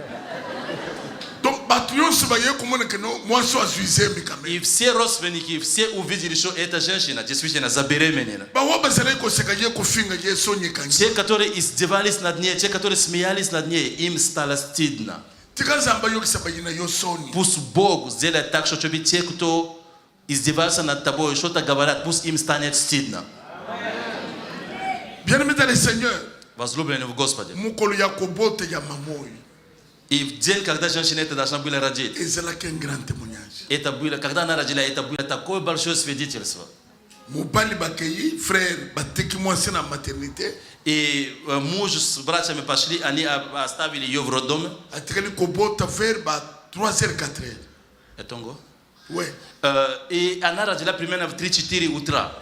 Donc bato nyonso baye komona ke no mwasi azwizemi quand même. И все родственники, все увидели, что эта женщина действительно забеременела. Bawo bazalaki koseka ye kofinga ye sonyekangi. Те, которые издевались над ней, те, которые смеялись над ней, им стало стыдно. Tika nzamba yokisa bayina yo soni. Пусть Бог сделает так, чтобы те, кто издеваются над тобой, что-то говорят, пусть им станет стыдно. Bien-aimé dans le Seigneur, Возлюбленный в Господе. mukolo ya kobota ya mamoyo. И в день, когда женщина это должна была родить, Ezalaki un grand témoignage. это было, когда она родила, это было такое большое свидетельство. Mobali bakeyi frère bateki mwasi na maternité. И муж с братьями пошли, они оставили ее в роддоме. Atikali kobota vers ba 3h 4h. Это он. Ouais. И она родила примерно в 3-4 утра.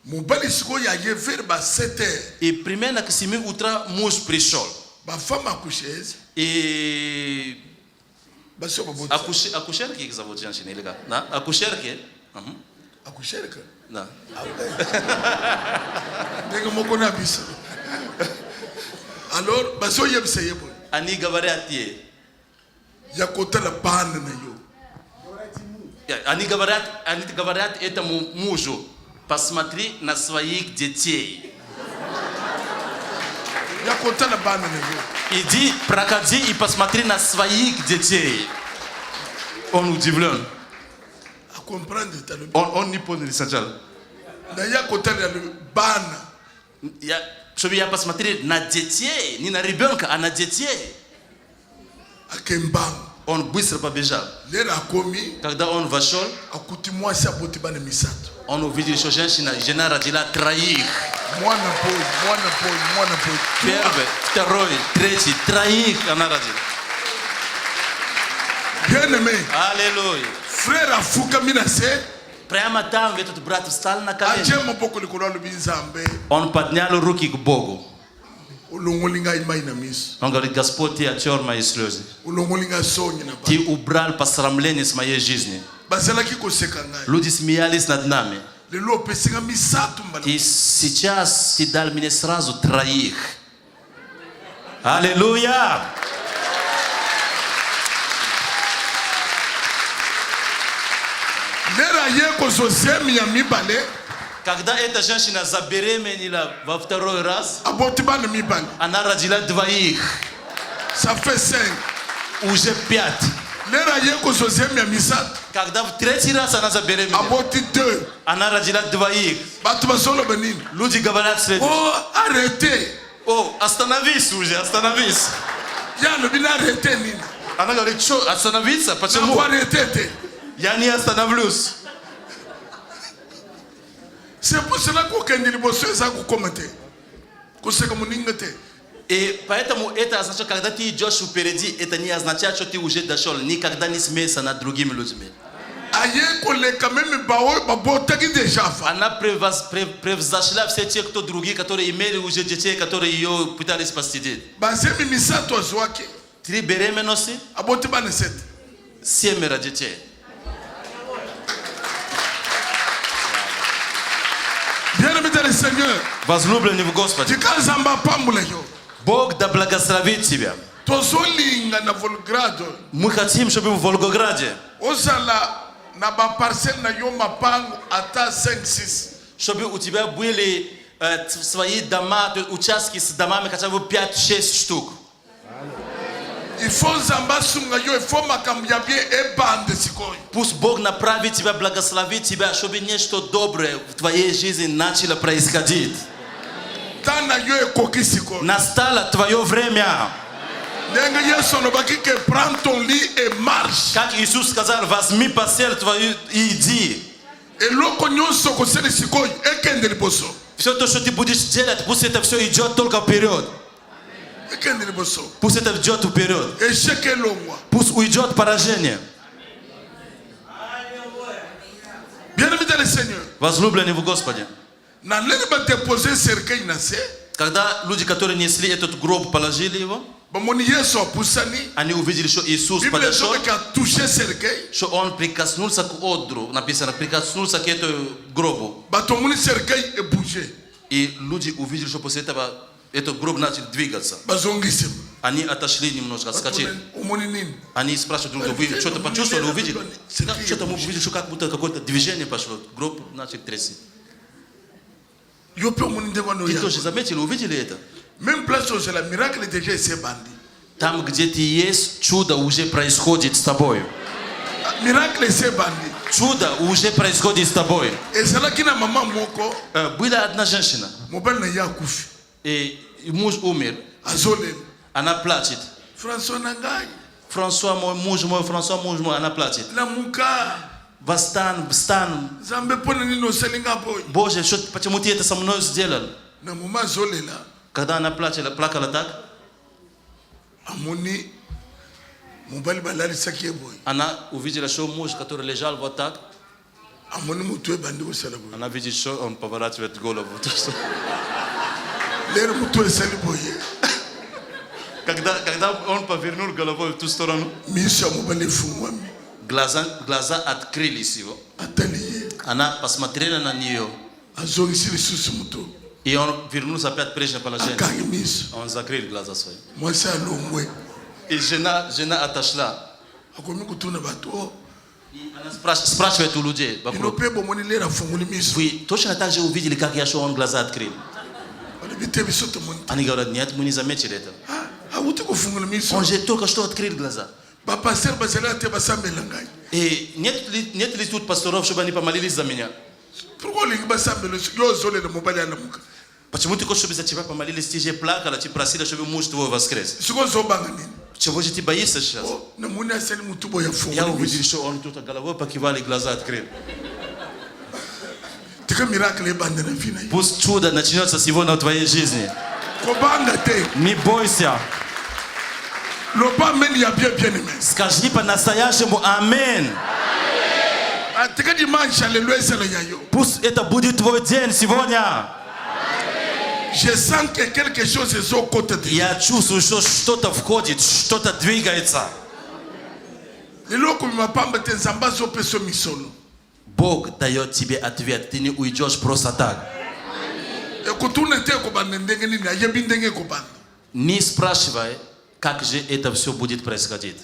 Mobali sikoyo aye vers ba 7h. И примерно к 7 утра муж пришел. Ba femme accoucheuse И baso babota. акушерки их зовут женщины или как? Да? Акушерки. Accoucher ka. Да. Ndenge moko na biso. Alors baso yebisa yebo. Они говорят ей. Ya kotala bana na yo. Они говорят этому мужу, посмотри на своих детей. Ya kotala bana na yo. Иди, проходи и посмотри на своих детей. Он удивлен. A comprendre talo. Он не понял сначала. Na ya kotala bana. Чтобы я посмотрел на детей, не на ребенка, а на детей. Akembang. он быстро побежал. lera akomi Когда он вошел, akuti mwasi aboti bana misato он увидел, что жена родила троих. mwana poi Первый, второй, третий, троих она родила. bien aimé Аллилуйя. frère afukami na se Прямо там этот брат встал на колени. atie maboko likolo alobi nzambe Он поднял руки к Богу. ulongoli ngai mai na miso Он говорит: Господь, ты отер мои слезы. ulongoli ngai sonyi na Ты убрал посрамление с моей жизни. bazalaki koseka ngai Люди смеялись над нами. lelo opesinga misato mbala И сейчас ты дал мне сразу троих. Аллилуйя! lera ye kozozemi ya mibale Когда эта женщина забеременела во второй раз, aboti bana mibale она родила двоих, ça fait 5 уже 5. lera ye kozozemi ya misato Когда в третий раз она забеременела, aboti 2 она родила двоих. bato bazoloba nini Люди говорят следующее: oh arrêtez о, остановись уже, остановись. ya alobi na arrêtez nini Она говорит: что, остановиться? nako Почему? arrêtez te Я не остановлюсь. c'est pour cela kokende liboso eza kokoma te koseka moninga te И поэтому это означает, когда ты идешь впереди, это не означает, что ты уже дошел. Никогда не смейся над другими людьми. aye koleka meme baoyo babotaki déjà fa Она превзошла все те, кто другие, которые имели уже детей, которые ее пытались спасти. bazemi misato azwaki 3 беременности, aboti bana 7 7 детей. bien aimé dans le Seigneur Возлюбленный в Господе, tika nzamba apambula yo Бог да благословит тебя. tozolinga na Volgrado Мы хотим, чтобы в Волгограде, ozala na baparcelle na yo mapango ata 5-6 чтобы у тебя были свои дома, то есть участки с домами хотя бы 5-6 штук. il faut nzamba asunga yo il faut makambo ya bien ebande sikoyo Пусть Бог направит тебя, благословит тебя, чтобы нечто доброе в твоей жизни начало происходить. ntan na yo ekoki sikoyo Настало твое время. ndenge yesu alobaki ke prends ton lit et marche Как Иисус сказал: возьми постель твою и иди. eloko nyonso okosali sikoyo ekende liboso Все то, что ты будешь делать, пусть это все идет только вперед. ekende liboso Пусть это идет вперед. échec elongwa Пусть уйдет поражение. bien aimé dans le Seigneur Возлюбленный в Господе, na leli badepose cercueil na se когда люди, которые несли этот гроб, положили его, bamoni yesu apusani они увидели, что Иисус bible подошел, ezokaki atouche cercueil что Он прикоснулся к одру, написано, прикоснулся к этому гробу. bato omoni cercueil ebouge И люди увидели, что после этого этот гроб начал двигаться. bazongisima Они отошли немножко, отскочили. omoni nini Они спрашивают друг друга: вы что-то почувствовали, увидели? Да, что-то мы увидели, что как будто какое-то движение пошло. Гроб начал трясти. yo mpe omoni ndenge wana Вы oya тоже заметили, увидели это? même place ozala miracle déjà ese bandi Там, где ты есть, чудо уже происходит с тобой. miracle ese bandi Чудо уже происходит с тобой. ezalaki na mama moko Была одна женщина, mobali na ye akufi и муж умер. azolela Она плачет. françois na ngai Франсуа, мой муж, она плачет. lamuka Встань, встань. nzambe mpo na nini osali nga boye Боже, почему ты это со мной сделал? na moma azolela Когда она плакала так, amoni mobali balalisaki ye boye она увидела, что муж, который лежал вот так, amoni motu ebandi kosala boye она видит, что он поворачивает голову. lere motu esali boye Когда он повернул головой в ту сторону, miso ya mobali efungwami глаза открылись его. atali ye Она посмотрела на нее, azongisi lisusu motu и он вернулся опять в прежнее положение. akangi miso Он закрыл глаза свои. mwasi alongwe И жена отошла. akomi kotuna bato o И она спрашивает у людей ino вокруг: mpe bomoni lere afungoli miso вы точно так же увидели, как я, что он глаза открыл? alobi te biso tomoni te Они говорят: нет, мы не заметили это. awuti kofungola miso Он же только что открыл глаза. bapaster bazali ate basambela ngai И нет ли тут пасторов, чтобы они помолились за меня? pourkui olingi basambela yo ozolela mobali alamuka Почему ты хочешь, чтобы за тебя помолились? Ты же плакала, ты просила, чтобы муж твой воскрес. sikoy ozobanga nini Чего же ты боишься сейчас? Oh, namoni asali mutubo ya Я fongo. увидел, что он тут головой покивал и глаза открыл. Tika miracle ebande na vie na yo. Пусть чудо начнется сегодня в твоей жизни. Kobanga te. Не бойся. Loba amen ya bien aimé. Скажи по-настоящему аминь. Tika dimanche alléluia sala ya yo. Пусть это будет твой день сегодня. Je sens que quelque chose est au côté de Я чувствую, что что-то входит, что-то двигается. lelo ko mapamba te nzamba zo peso misolo. Бог дает тебе ответ. Ты не уйдешь просто так. Ekutuna te ko bande ndenge nini ayebi ndenge ko bande. Не спрашивай, как же это все будет происходить.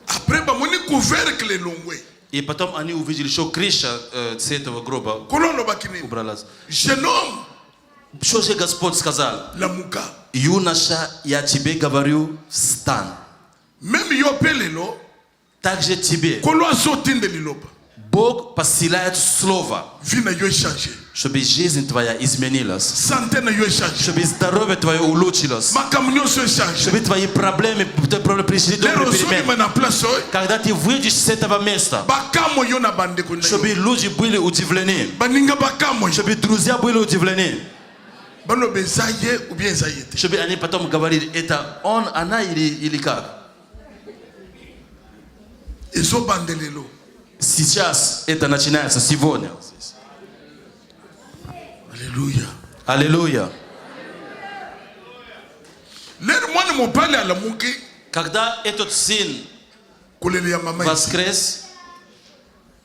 Après ba moni couvercle longwe. И потом они увидели, что крыша с этого гроба Kolono bakini. убралась. Jeune homme Что же Господь сказал? lamuka. Юноша, я тебе говорю, встань. Même yo pelelo Также тебе kolo azotinde liloba. Бог посылает слово, Vie na yo changer. чтобы жизнь твоя изменилась, Santé na yo changer. чтобы здоровье твое улучшилось, Makambo nyonso changer. чтобы твои проблемы пришли Lero добрый soki перемен. na place oyo Когда ты выйдешь с этого места, bakamo yo na bandeko na yo. чтобы люди были удивлены, Baninga bakamo yo. чтобы друзья были удивлены, Bano bezaye ou bien zaye te. чтобы они потом говорили, это он, она или как. Ezo bandelelo. Сейчас это начинается, сегодня. Alléluia. Аллилуйя. Lero mwana mobali alamuki Когда этот сын kolele ya mama. воскрес,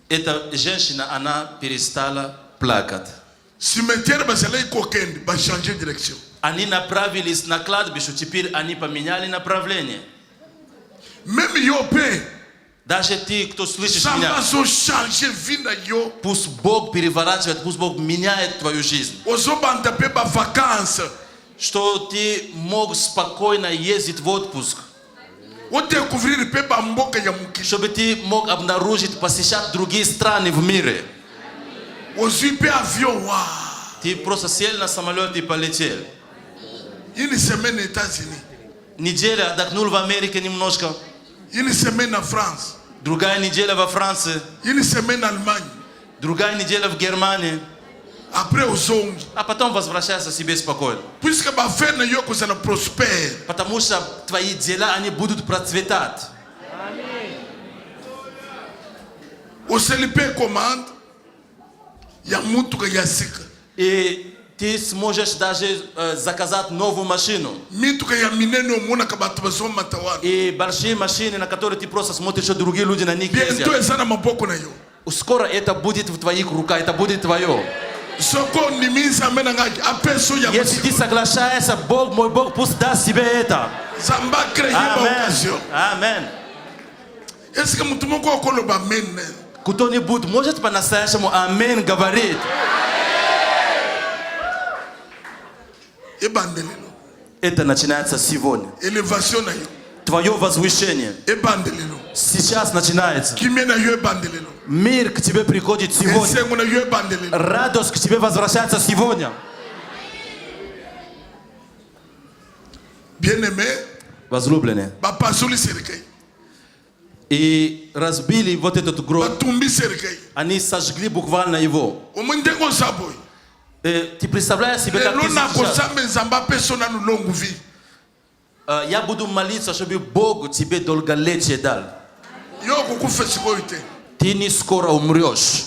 эта женщина, она перестала плакать. Cimetière bazalaki kokende ba changer direction. Они направились на кладбище, теперь они поменяли направление. Même yo pe Даже ты, кто слышишь samba меня, zo changer vie na yo. пусть Бог переворачивает, пусть Бог меняет твою жизнь. Ozo banda pe ba vacances. Что ты мог спокойно ездить в отпуск. O découvrir pe ba mboka ya muki. Чтобы ты мог обнаружить, посещать другие страны в мире. Ozui pe avion wa. Ты просто сел на самолет и полетел. Une semaine aux États-Unis. Неделя отдохнул в Америке немножко. Une semaine en France. Другая неделя во Франции. Une semaine en Allemagne. Другая неделя в Германии. Après aux ongles. А потом возвращайся себе спокойно. Puisque ba faire na yo ko ça prospère. Потому что твои дела, они будут процветать. O selipe commande. Ya mutuka ya sika. И ты сможешь даже заказать новую машину. Mituka ya minene omona ka bato bazo matawana. И большие машины, на которые ты просто смотришь, что другие люди на них Bientôt ездят. eza na maboko na yo. Скоро это будет в твоих руках, это будет твое. Soko ndimisa mena ngaki apeso ya Если ты soглашаешься, Бог, мой Бог, пусть даст тебе это. Zamba créer ba occasion. Амен. Est-ce que mutu moko okoloba amen? Кто-нибудь может по-настоящему амин говорить? Ebandelelo. Это начинается сегодня. Élévation na yo. Твое возвышение Ebandelelo. сейчас начинается. Kimia na yo ebandelelo. Mир к тебе приходит сегодня. Esengo na yo ebandelelo. Радость к тебе возвращается сегодня. Bien-aimé, Возлюбленные. ba pasuli serikay. И разбили вот этот гроб. Batumbi serikay. Они сожгли буквально его. Omundengo saboy. Ты представляешь себе, как ты Lelo na сейчас? kosambe nzamba peso na longue vie. Я буду молиться, чтобы Бог тебе долголетие дал. Yo kukufa sikoyo te. Ты не скоро умрешь.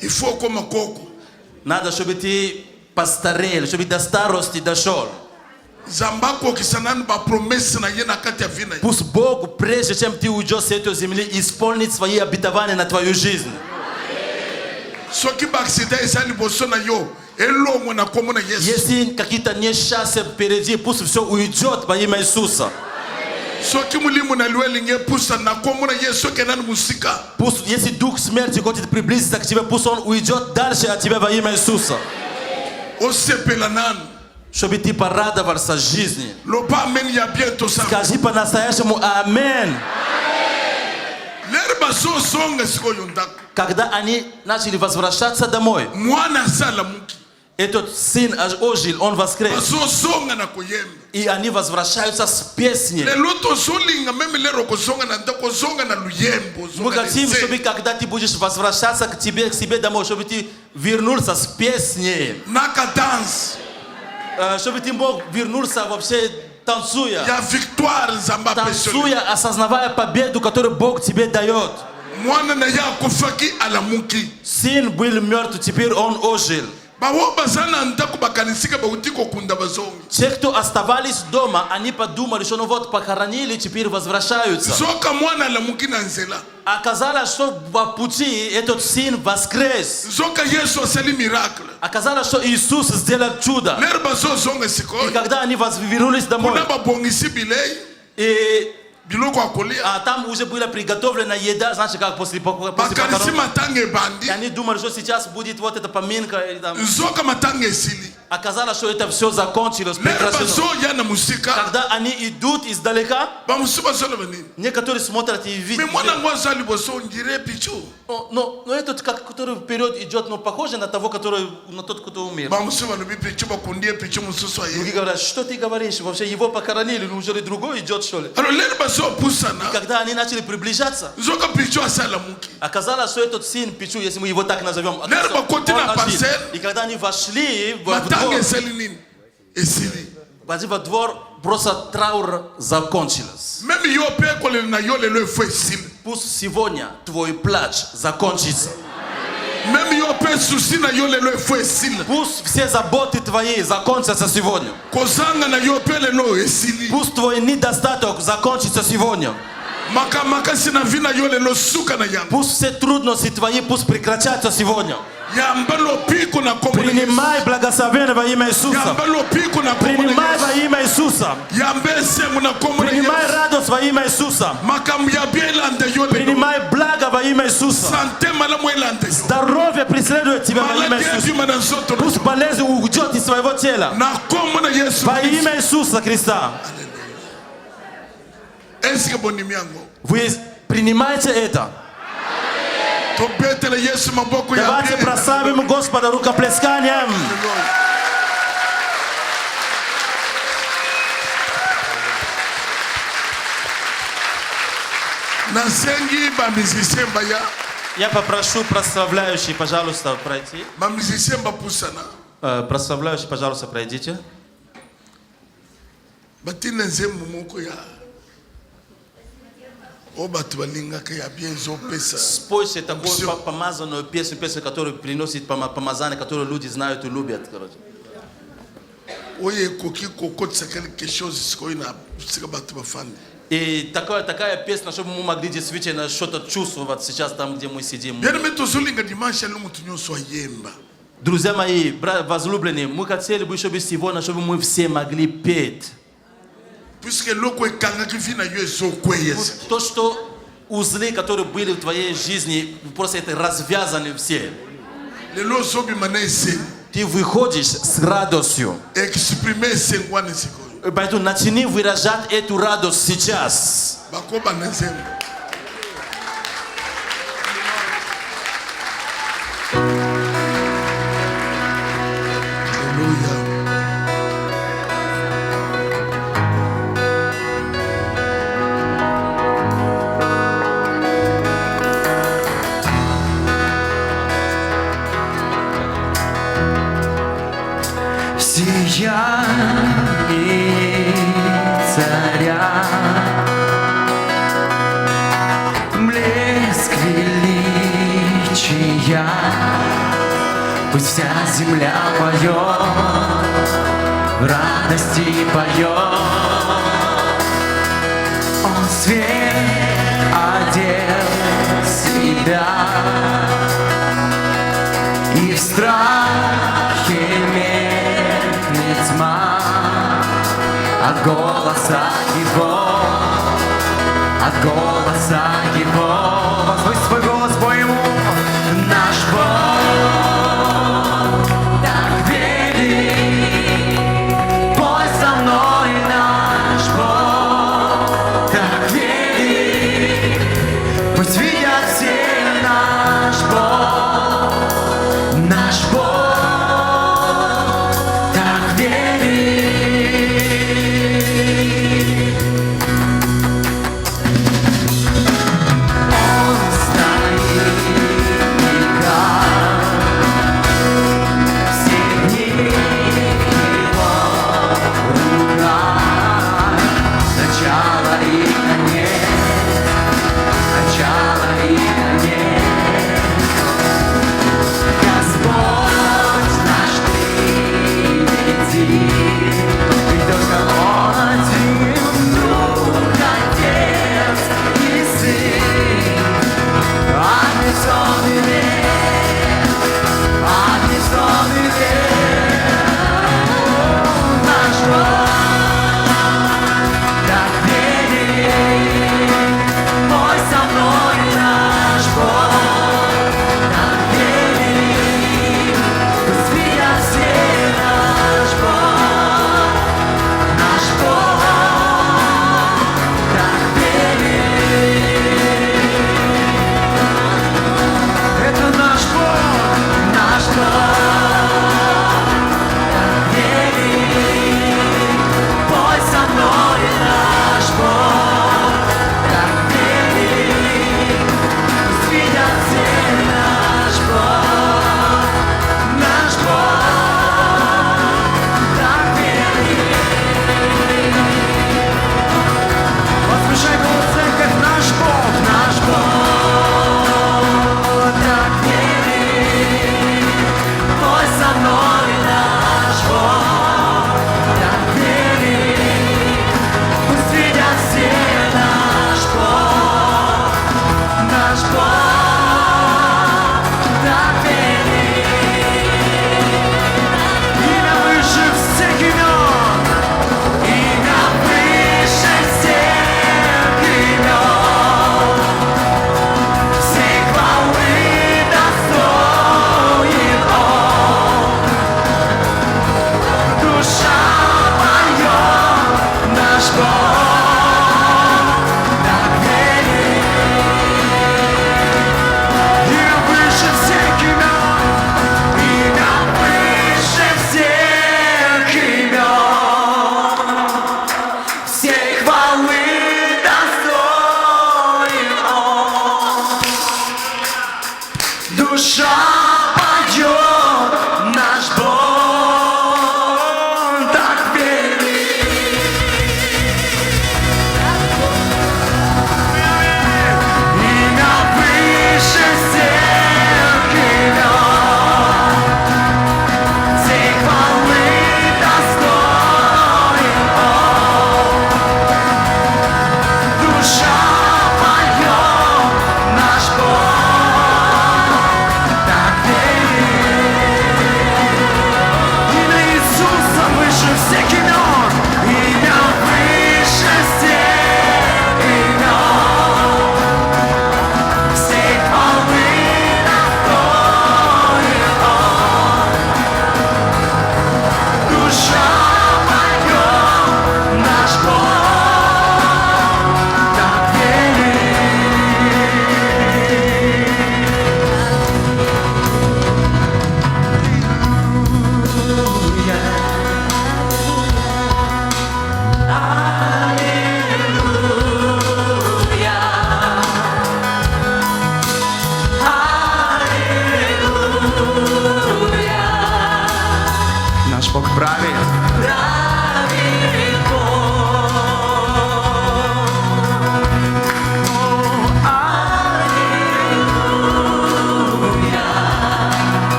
Il faut koma koko. Надо, чтобы ты постарел, чтобы до старости дошел. Zamba kokisa nanu ba promesse na ye na kati ya vie na yo. Пусть Бог, прежде чем ты уйдешь с этой земли, исполнит свои обетования на твою жизнь. Soki ba accident eza liboso na yo, elongwe na kombo na Yesu. Если какие-то несчастья впереди, пусть все уйдет во имя Иисуса. Soki mulimu na liwe linge pusa na kombo na Yesu ke nanu musika. Пусть, если дух смерти хочет приблизиться к тебе, пусть он уйдет дальше от тебя во имя Иисуса. Osepela nanu. Чтобы ты порадовался жизни. Loba amen ya bientôt ça. Скажи по-настоящему амин. Lere baso songa sikoyo ndako. Когда они начали возвращаться домой, Mwana sala muki. этот сын ожил, он воскрес. bazozonga na koyemba. И они возвращаются с песней. Lelo tozolinga meme lero kozonga na ndako kozonga na luyembo. Мы хотим, чтобы когда ты будешь возвращаться к себе домой, чтобы ты вернулся с песней. Naka dance. Чтобы ты мог вернуться вообще танцуя. Ya victoire nzamba pesoli. Танцуя, осознавая победу, которую Бог тебе дает. Mwana na ya kufaki alamuki. Сын был мертв, теперь он ожил. Bawo bazana ndako bakanisika bauti kokunda bazongi. Те, кто оставались дома, они подумали, что ну вот похоронили, теперь возвращаются. Zoka mwana alamuki na nzela. Оказалось, что по пути этот сын воскрес. Zoka Yesu asali miracle. Оказалось, что Иисус сделал чудо. Lero bazozonga И sikoyo. когда они вернулись домой, Kuna babongisi bilei. и Biloko akolia. там уже была приготовлена еда, знаете, как после Bakanisi похорон. matanga И ebandi. они думали, что сейчас будет вот эта поминка. И там. Zoka matanga esili. Оказалось, что это все закончилось, Lero прекращено. bazoya na musika. Когда они идут издалека, Bamusu bazoloba nini? некоторые смотрят и видят. Mais mwana ngo azali boso on dirait pichu. Но этот, который вперед идет, но похоже на того, на тот, кто умер. Bamusu balobi pichu bakundie pichu mususu aye. Другие говорят, что ты говоришь? Вообще его похоронили, ну уже ли другой идет, что ли? Alors lero bazo pusana. Когда они начали приближаться, Zoka pichu asala muki. оказалось, что этот сын Пичу, если мы его так назовем, Нерва он котина ожил. парцель. И когда они вошли в Matanga двор, esali nini? Esili. во двор, просто траур закончился. Même yo pe kole na yo lelo efo esili. Пусть сегодня твой плач закончится. Même yo pe souci na yo lelo efo esili. Пусть все заботы твои закончатся сегодня. Kozanga na yo pe lelo esili. Пусть твой недостаток закончится сегодня. Makasi na vi na yo lelo suka na yango. Пусть все трудности твои пусть прекратятся сегодня. Yambalo piko na kombo na Yesu. Принимай благословение во имя Иисуса. Yambalo piko na kombo na Принимай во Yesu. имя Иисуса. Yambe semu na kombo na Принимай Yesu. радость во имя Иисуса. Makambu ya bien elanda yo lelo. Принимай благо во имя Иисуса. Santé malamu elanda yo. Здоровье преследует тебя во имя Maladi Иисуса. ebi mana nzoto na Пусть болезнь уйдет из своего тела. na kombo na Yesu. Во имя Иисуса Христа. Est-ce que bonimi yango? Вы принимаете это. Tobetele Yesu maboko ya Давайте bien. прославим Господа рукоплесканием. Nasengi ba musicien baya. Я попрошу прославляющий, пожалуйста, пройти. Ba musicien ba pusana. Прославляющий, пожалуйста, пройдите. Batina nzembo moko ya. O batu balingaka ya bien zopesa. Спойте такую помазанную песню, которую приносит помазание, которую люди знают и любят. Короче. Oye koki kokotisa quelque chose sikoyo na sika batu bafandi. И такая песня, чтобы мы могли действительно что-то чувствовать сейчас там, где мы сидим. Bien mais tozolinga dimanche ya lumu tunyoso ayemba. Друзья мои, возлюбленные, мы хотели бы, чтобы сегодня, чтобы мы все могли петь. Puisque loko ekangaki vi na yo ezokweyesa. То, что узлы, которые были в твоей жизни, просто это развязаны все. Lelo zobima na eseni. Ты выходишь с радостью. Exprimer esengo wana sikoyo. Поэтому начни выражать эту радость сейчас. Bakoba na nzembo. Hallelujah. Сияние царя, блеск величия, пусть вся земля поет, в радости поет. Он свет одел себя, и в страхе меркнет тьма от голоса его, от голоса его. Возвысь свой голос, пой ему. Наш Бог так велик, пой со мной. Наш Бог так велик, пусть видят все. Наш Бог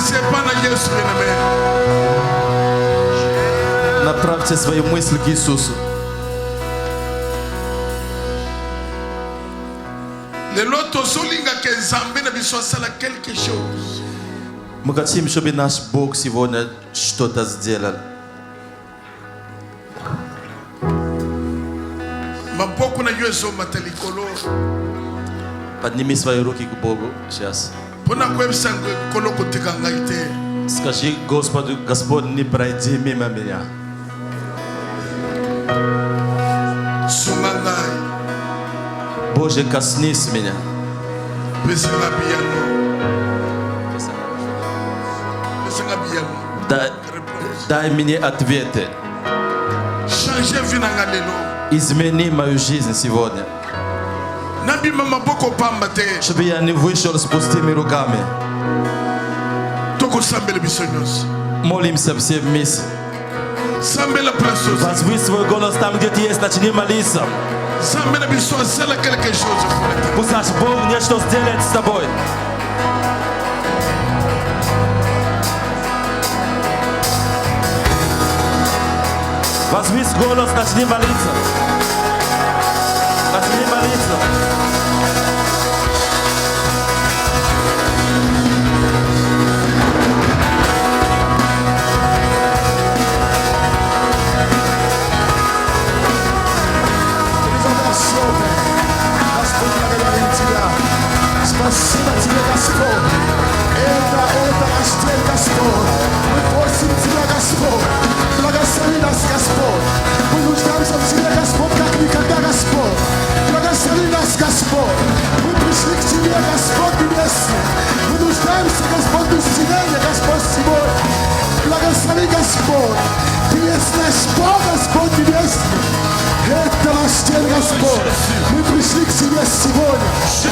pensée pas na Jésus, bien-aimé. Направьте свои мысли к Иисусу. Lelo tozolinga ke Nzambe na biso asala quelque chose. Мы хотим, чтобы наш Бог сегодня что-то сделал. Maboko na yo ezomata likolo. Подними свои руки к Богу сейчас. Mpona koyebisa likolo kotika ngai te. Скажи Господу: Господь, не пройди мимо меня. Sunga ngai. Боже, коснись меня. Pesa nga biyano. Pesa nga biyano. Дай мне ответы. Changer vie na nga lelo. Измени мою жизнь сегодня. Nabima maboko pamba te. Чтобы я не вышел с пустыми руками. Tokosambela biso nyonso. Молимся все вместе. Sambela place oyo. Возвысь свой голос там, где ты есть, начни молиться. Nzambe na biso asala quelque chose pour toi. Пусть наш Бог нечто сделает с тобой. Возвысь голос, начни молиться. Начни молиться. Спасибо тебе, Господь. Это наш день, Господь. Мы просим тебя, Господь. Благослови нас, Господь. Мы нуждаемся в тебе, Господь, как никогда, Господь. Благослови нас, Господь. Мы пришли к тебе, Господь Небесный. Мы нуждаемся, Господь, в исцелении, Господь, сегодня. Благослови, Господь. Ты есть наш Бог, Господь Небесный. Это наш день, Господь. Мы пришли к тебе сегодня.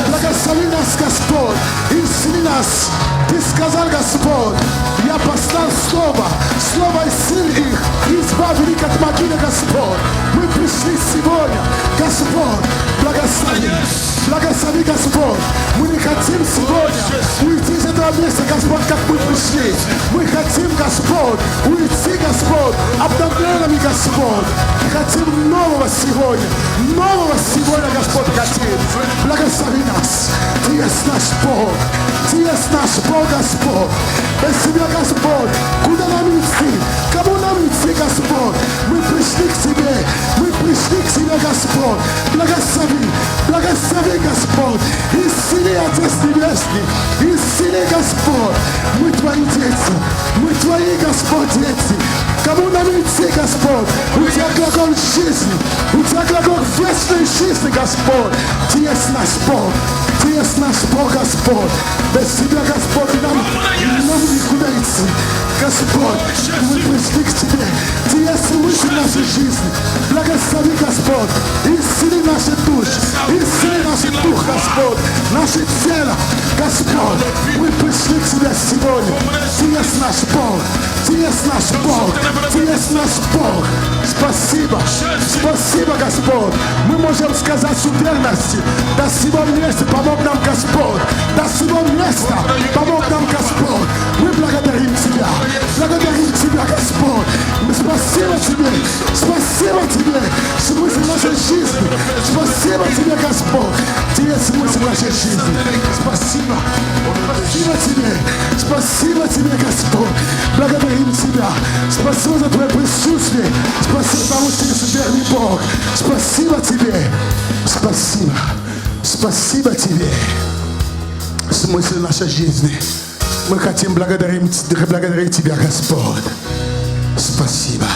Благослови нас, Господь. Исцели нас. Ты сказал, Господь, я послал Слово. Слово исцели их. Избави их от могилы, Господь. Мы пришли сегодня. Господь, благослови. Благослови, Господь. Мы не хотим сегодня уйти из этого места, Господь, как мы пришли. Мы хотим, Господь, уйти, Господь, обновленными, Господь. Мы хотим нового сегодня. Нового сегодня, Господь, хотим. Благослови нас. Ты есть наш Бог. Ты есть наш Бог, Господь. Без тебя, Господь, куда нам идти? Кому нам идти, Господь? Мы пришли к тебе. Мы пришли к тебе, Господь. Благослови. Благослови, Господь. Исцели, Отец Небесный. Исцели, Господь. Мы твои дети. Мы твои, Господь, дети. Кому нам идти, Господь? У тебя глагол жизни. У тебя глагол вечной жизни, Господь. Ты есть наш Бог. Ты есть наш Бог, Господь. Без тебя, Господь, нам никуда идти. Господь, мы пришли к тебе. Ты есть смысл нашей жизни. Благослови, Господь. Исцели наши души. Исцели наш дух, Господь. Наше тело, Господь. Мы пришли к тебе сегодня. Ты есть наш Бог. Ты есть наш Бог. Ты есть наш Бог. Спасибо. Спасибо, Господь. Мы можем сказать с уверенностью. До сего места помог нам Господь. До сего места помог нам Господь. Мы благодарим Тебя. Благодарим Тебя, Господь. Мы спасибо Тебе. Спасибо Тебе. Смысл нашей жизни. Спасибо Тебе, Господь. Ты есть смысл нашей жизни. Спасибо. Спасибо Тебе. Спасибо Тебе, Господь. Благодарим Тебя. Спасибо за Твое присутствие. Спасибо, потому что Ты верный Бог. Спасибо Тебе. Спасибо. Спасибо Тебе. Смысл нашей жизни. Мы хотим благодарить Тебя, Господь. Спасибо.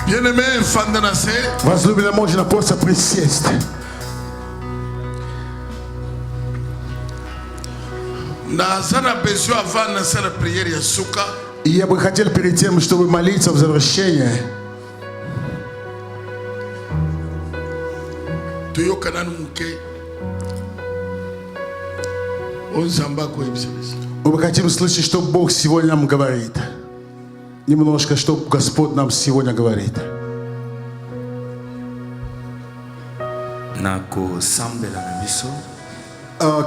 Bien-aimé, fan de Nassé. Возлюбленный, можно просто присесть. Nazana besoin avant de la prière ya suka. И я бы хотел перед тем, чтобы молиться в завершение, Tuyo kanan muke. On zamba ko ibisabisi. мы бы хотим слышать, что Бог сегодня нам говорит. Немножко, что Господь нам сегодня говорит. na kosambela na biso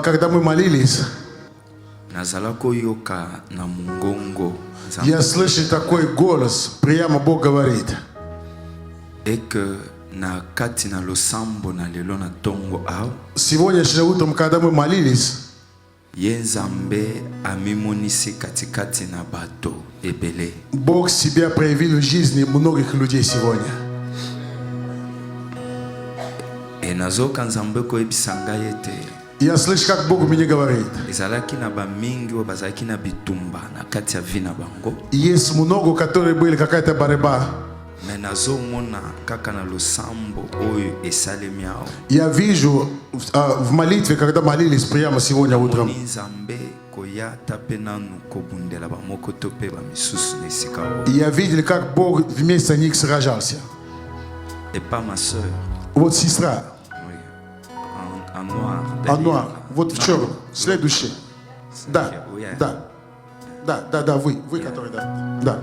Когда мы молились, nazalaka oyoka na mongongo Я слышу такой голос, прямо Бог говорит. eke na kati na losambo na lelo na tongo awa Сегодняшним утром, когда мы молились, ye nzambe amimonisi katikati na bato ebele. Бог себя проявил в жизни многих людей сегодня. Nazoka nzambe koyebisa ngai ete Я слышу, как Бог мне говорит. ezalaki na bamingi oyo bazalaki na bitumba na kati ya vi na bango, Есть много, которые были какая-то борьба. me nazomona kaka na losambo oyo esalemi awa Я вижу в молитве, когда молились прямо сегодня утром, moni nzambe koyata mpe nanu kobundela bamoko to mpe bamisusu na esika oyo. и я видел, как Бог вместо них сражался. Et pas ma soeur, Вот сестра, oui, en noir. а noir, вот в черном, следующий. Да, да, вы, который, да.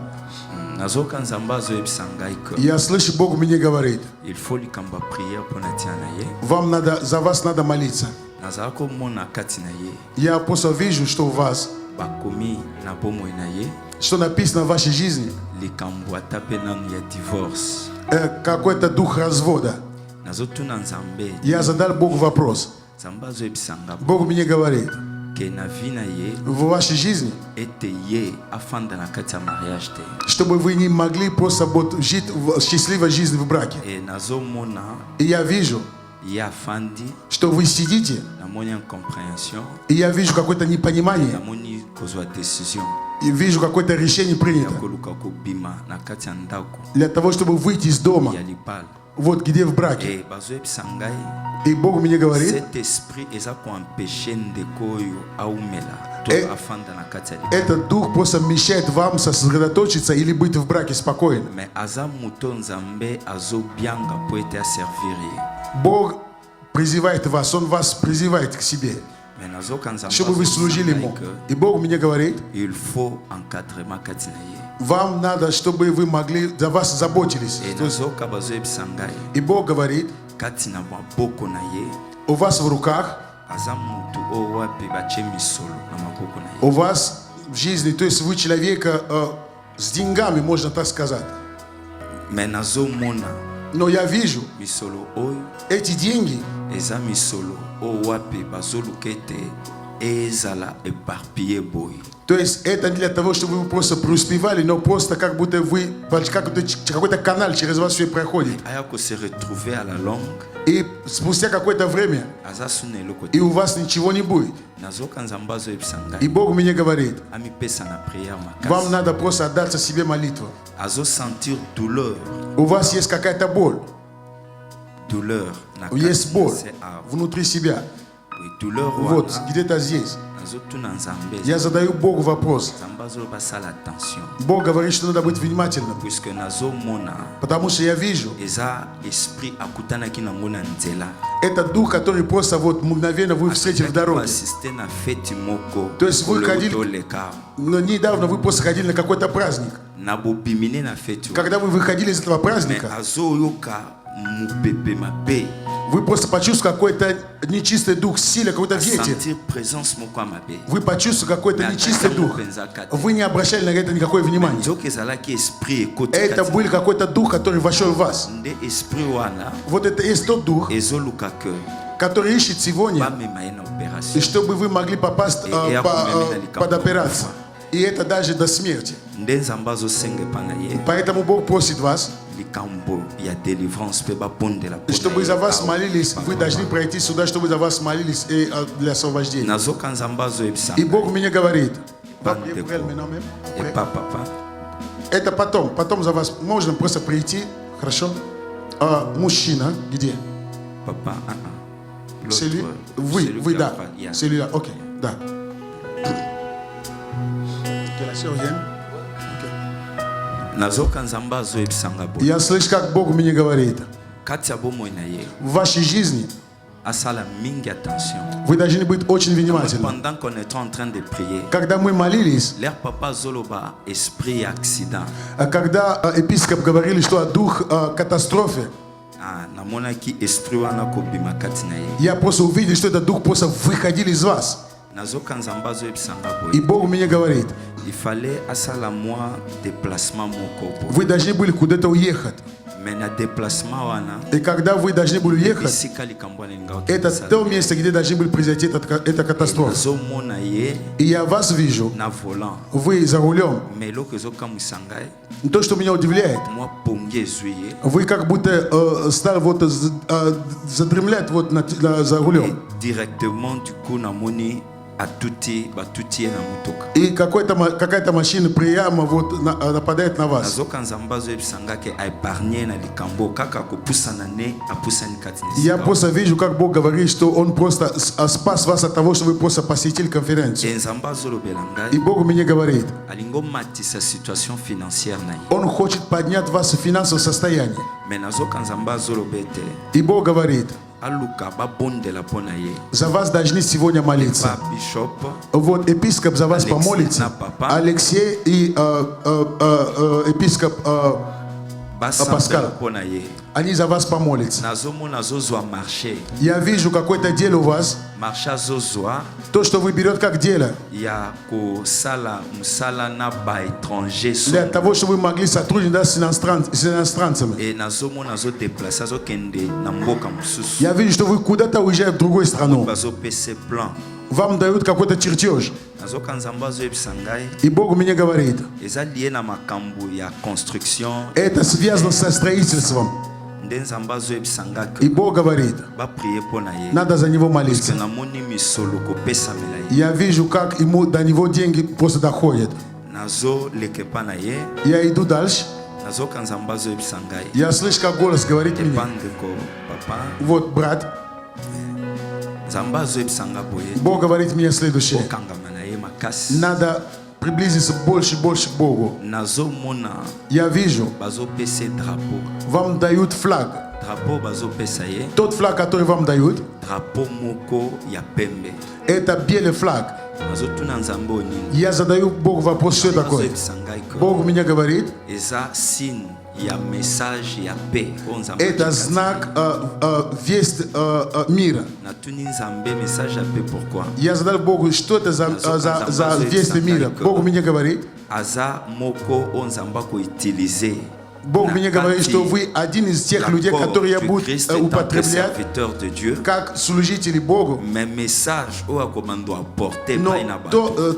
Nazoka nzambe azoyebisa ngai ke Я слышу, Бог мне говорит, il faut likambo ya priere mpo na tia na ye. вам надо, за вас надо молиться. Nazala komona kati na ye Я просто вижу, что у вас, bakomi na bomoi na ye что написано в вашей жизни, likambo ata mpe nanu ya divorce. какой-то дух развода. Nazotuna nzambe, Я задал Богу вопрос. nzambe azoyebisa nga Бог мне говорит, ke na vi na ye в вашей жизни, ete ye afanda na kati ya mariage te. чтобы вы не могли просто жить счастливой жизнью в браке. Nazomona И я вижу, ye afandi, что вы сидите, namoni incompréhension, и я вижу какое-то непонимание, namoni kozwa décision и вижу какое-то решение ya принято koluka kobima na kati ya ndako для того, чтобы выйти из дома, ya libala. вот где в браке. Bazoyebisa ngai И Бог мне говорит, cet esprit eza koempêche ndeko oyo aumela to afanda na kati ya libala. этот дух просто мешает вам сосредоточиться или быть в браке спокойно. Mais aza moto nzambe azobianga po ete aservir ye. Бог призывает вас, Он вас призывает к себе, Mais nazoka nzambe чтобы вы служили Ему. И Бог мне говорит, il faut encadrement kati na ye. вам надо, чтобы вы могли, за вас заботились. То есть, Nazoka bazoyebisa ngai и Бог говорит, kati na maboko na ye у вас в руках, aza moto oyo wapi batie misolo na maboko na ye. у вас в жизни, то есть вы человека с деньгами, можно так сказать. Mais nazomona Но я вижу, misolo oyo эти деньги, eza misolo oyo wapi bazoluka ete ezala éparpillé boye. то есть это не для того, чтобы вы просто преуспевали, но просто как будто вы, какой-то канал через вас все проходит. Ayako se retrouver à la longue И спустя какое-то время, aza suna eloko и te. у вас ничего не будет. Nazoka nzambe azoyebisa И ngai Бог мне говорит, amipesa na prière вам makasi. надо просто отдаться себе молитву. Azosentir douleur У вас есть какая-то боль, na есть kati боль na se awa. внутри себя. Oui, douleur Вот, wana где-то здесь. nazotuna nzambe Я zadаю Богу вопрос. nzambe azoloba sala attention Бог говорит, что надо быть внимательным, puisque nazomona потому что я вижу, eza esprit akutanaki nango na nzela это дух, который просто вот mгновенно вы встретили в дороге. asiste na feti moko То есть вы ходили- toleka Но недавно вы просто ходили на какой-то праздник. na bobimine na feti wana. Когда вы выходили из этого Mais праздника, azoyoka mupepe mabe вы просто почувствовали какой-то нечистый дух, сила, какой-то ветер. sentir présence moko ya mabe. Вы почувствовали какой-то Mais нечистый ataka дух. mopenza kate. Вы не обращали на это никакое внимание. Nzoki ezalaki esprit ekoti Это kati. был какой-то дух, который вошел в вас. Nde esprit wana Вот это есть тот дух, ezoluka ke который ищет сегодня, bamema ye na и opération. чтобы вы могли попасть под операцию. И это даже до смерти. Nde nzambe azosenga epai na ye Поэтому Бог просит вас, likambo ya délivrance mpe babondela mpo na чтобы ye за вас awa. молились. Вы должны пройти сюда, чтобы за вас молились и для освобождения. nazoka nzambe azoyebisa И Бог мне говорит, Вам деко. epa papa это потом за вас можно просто прийти, хорошо? Мужчина, где? papa L'autre, Celui, celui вы, qui да, a pas- yeah. celui-là, ok, да. Que la sœur vienne. nazoka nzambe azoyebisanga boye Я слышу, как Бог мне говорит, kati ya bomoi na ye в вашей жизни asala mingi attention. вы должны быть очень внимательны. Pendant qu'on est en train de prier, Когда мы молились, leur papa zoloba esprit accident. когда епископ говорили, что дух катастрофы, Namonaki esprit wana kobima kati na ye. я просто увидел, что этот дух просто выходил из вас. И Бог мне говорит, il fallait asala moi déplacement moko. вы должны были куда-то уехать. Mais na déplacement wana И когда вы должны были уехать, esika likambo linga это то место, где должны были произойти эта катастрофа. nazomona ye И я вас вижу, na volant. вы за рулем. Mais loko ezokamwisa ngai То, что меня удивляет, moi pongi ezwi ye вы как будто стали вот задремлять вот за et рулем. directement du coup namoni atuti batuti ye na mutuka. И какая-то машина прямо вот нападает на вас. nazoka nzambe azoyebisa nga ke aépargne na likambo kaka kopusana ne apusani kati na Я esika. просто вижу, как Бог говорит, что Он просто спас вас от того, что вы просто посетили конференцию. Et nzambe azolobela И ngai Бог мне говорит, alingo matisa situation financière na ye. Он хочет поднять вас в финансовое состояние. Mais nazoka nzambe azoloba ete И Бог говорит, aluka babondela mpo na ye. за вас должны сегодня молиться. Pa bishop Вот епископ за вас Алексей помолится. на папа. Алексей и епископ basambela Pascal. mpo na ye. Они за вас помолятся. nazomona azozwa marché Я вижу какое-то дело у вас. marché azozwa То, что вы берете как дело, ya kosala mosala na baétranger для so. того, чтобы вы могли сотрудничать с иностранцами. E nazomona azodeplace azokende na mboka mosusu Я вижу, что вы куда-то уезжаете в другую страну. bazopesa plan. Вам дают какой-то чертеж. nazoka nzambe azoyebisa ngai И Бог мне говорит, eza lie na makambo ya construction это связано со строительством. nde nzambe azoyebisa nga И ke Бог говорит, baprie mpo na ye надо за него parce молиться. namoni misolo kopesamela ye. Я вижу, как ему до него деньги просто доходят. nazoleka epa na ye Я иду дальше. nazoka nzambe azoyebisa ngai Я слышу, как голос говорит мне, epa ndeko papa вот, брат, nzambe azoyebisa nga boye Бог говорит мне следующее. okangama na ye makasi. Надо приблизиться больше и больше к Богу. nazomona Я вижу, bazopesa drapeau вам дают флаг. drapeau bazopesa ye Тот флаг, который вам дают, drapeau moko ya pembe. это белый флаг. nazotuna nzambe oyo nini Я задаю Богу вопрос, что такое. azoyebisa ngai ke Бог мне говорит, eza signe ya message ya paix oyo nzambe это atikaki. знак весть мира. natuni nzambe message ya paix pourquoi Я задал Богу, что это за весть мира. Бог мне говорит, aza moko oyo nzambe akoutilize Бог мне говорит, что вы один из тех людей, которые будут употреблять serviteur de Dieu как служители Богу. mais message oyo akomando apporter Но pai na bato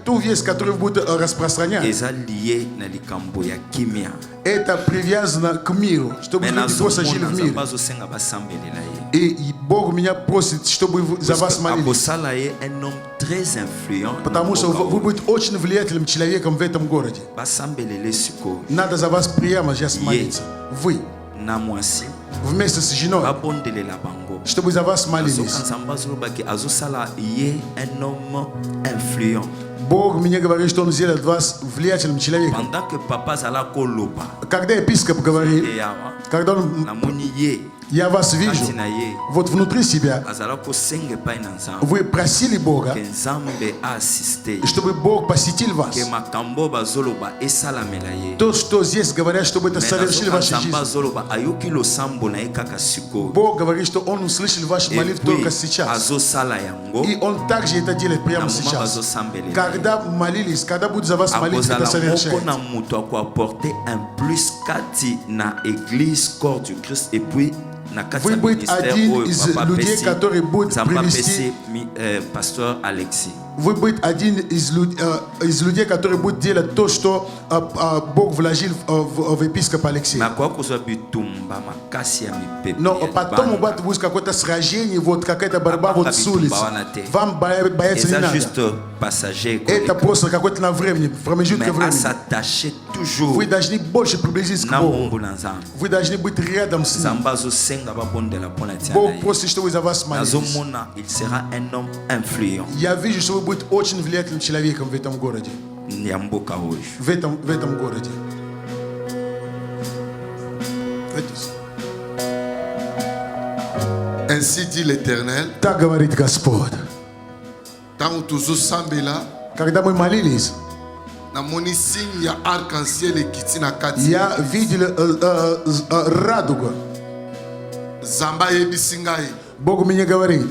ту весть, которую вы будете распространять, eza lié na likambo ya kimia. это привязано к миру, чтобы mais люди просто жили nazomona в мире. nzambe azosenga basambelela ye. И Бог меня просит, чтобы за Parce вас que молились. akosala ye un homme très influent Потому что вы будете очень влиятельным человеком в этом городе. basambelele sikoyo Надо за вас прямо сейчас молиться. Вы, na mwasi вместе с женой, babondelela bango. чтобы за вас azoka молились. nzambe azolobaki azosala ye un homme influent. Бог мне говорит, что Он сделает вас влиятельным человеком. Pendant que papa azala koloba Когда епископ говорит, e yawa когда он, namoni ye я вас вижу, kati na ye вот внутри себя, azala kosenga epai na nzambe вы просили Бога, ke nzambe aassiste чтобы Бог посетил вас. ke makambo bazoloba esalamela ye. То, что здесь говорят, чтобы это Mais совершили в nazoka вашей nzambe жизни. azoloba ayoki losambo na ye kaka sikoyo. Бог говорит, что Он услышал ваши Et молитвы puis, только сейчас. azosala yango И Он также это делает na прямо moment сейчас. bazosambelela ye. Когда молились, когда будет за вас молиться, это akozala moko совершается. na moto akoapporte un plus kati na église corps du Christ et puis na kati Вы ya быть ministère один oyo из papa людей, pesi который будет nzambe привести- apesi pasteur Alexis. Вы быть один из людей, которые будут делать то, что Бог вложил в епископа Алексея. nakoya kozwa bitumba makasi ya mipepe Но ya потом у libanda. вас будет какое-то сражение, вот какая-то борьба вот с улицы. Вам бояться не eza надо. juste passager Это koleka. просто какое-то на времени, промежутка mais времени. asattacher toujours Вы должны больше приблизиться к na Богу. mungu na nzambe. Вы должны быть рядом с Ним. nzambe azosenga babondela mpo na tia na Бог ye. просит, чтобы вы за вас молились. nazomona il sera un homme influent Я вижу, что вы будете очень влиятельным человеком в этом городе. ya mboka oyo. В этом городе. Ainsi dit l'Éternel, Так говорит Господь. tant tozosambela Когда мы молились, namoni signe ya arc-en-ciel ekiti na kati. я видел радугу. Nzambe ayebisi ngai Бог мне говорит,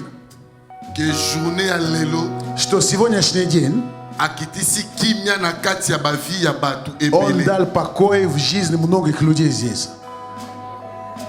que journée ya lelo что сегодняшний день akitisi kimia na kati ya bavi ya batu он ebele. дал покой в жизни многих людей здесь.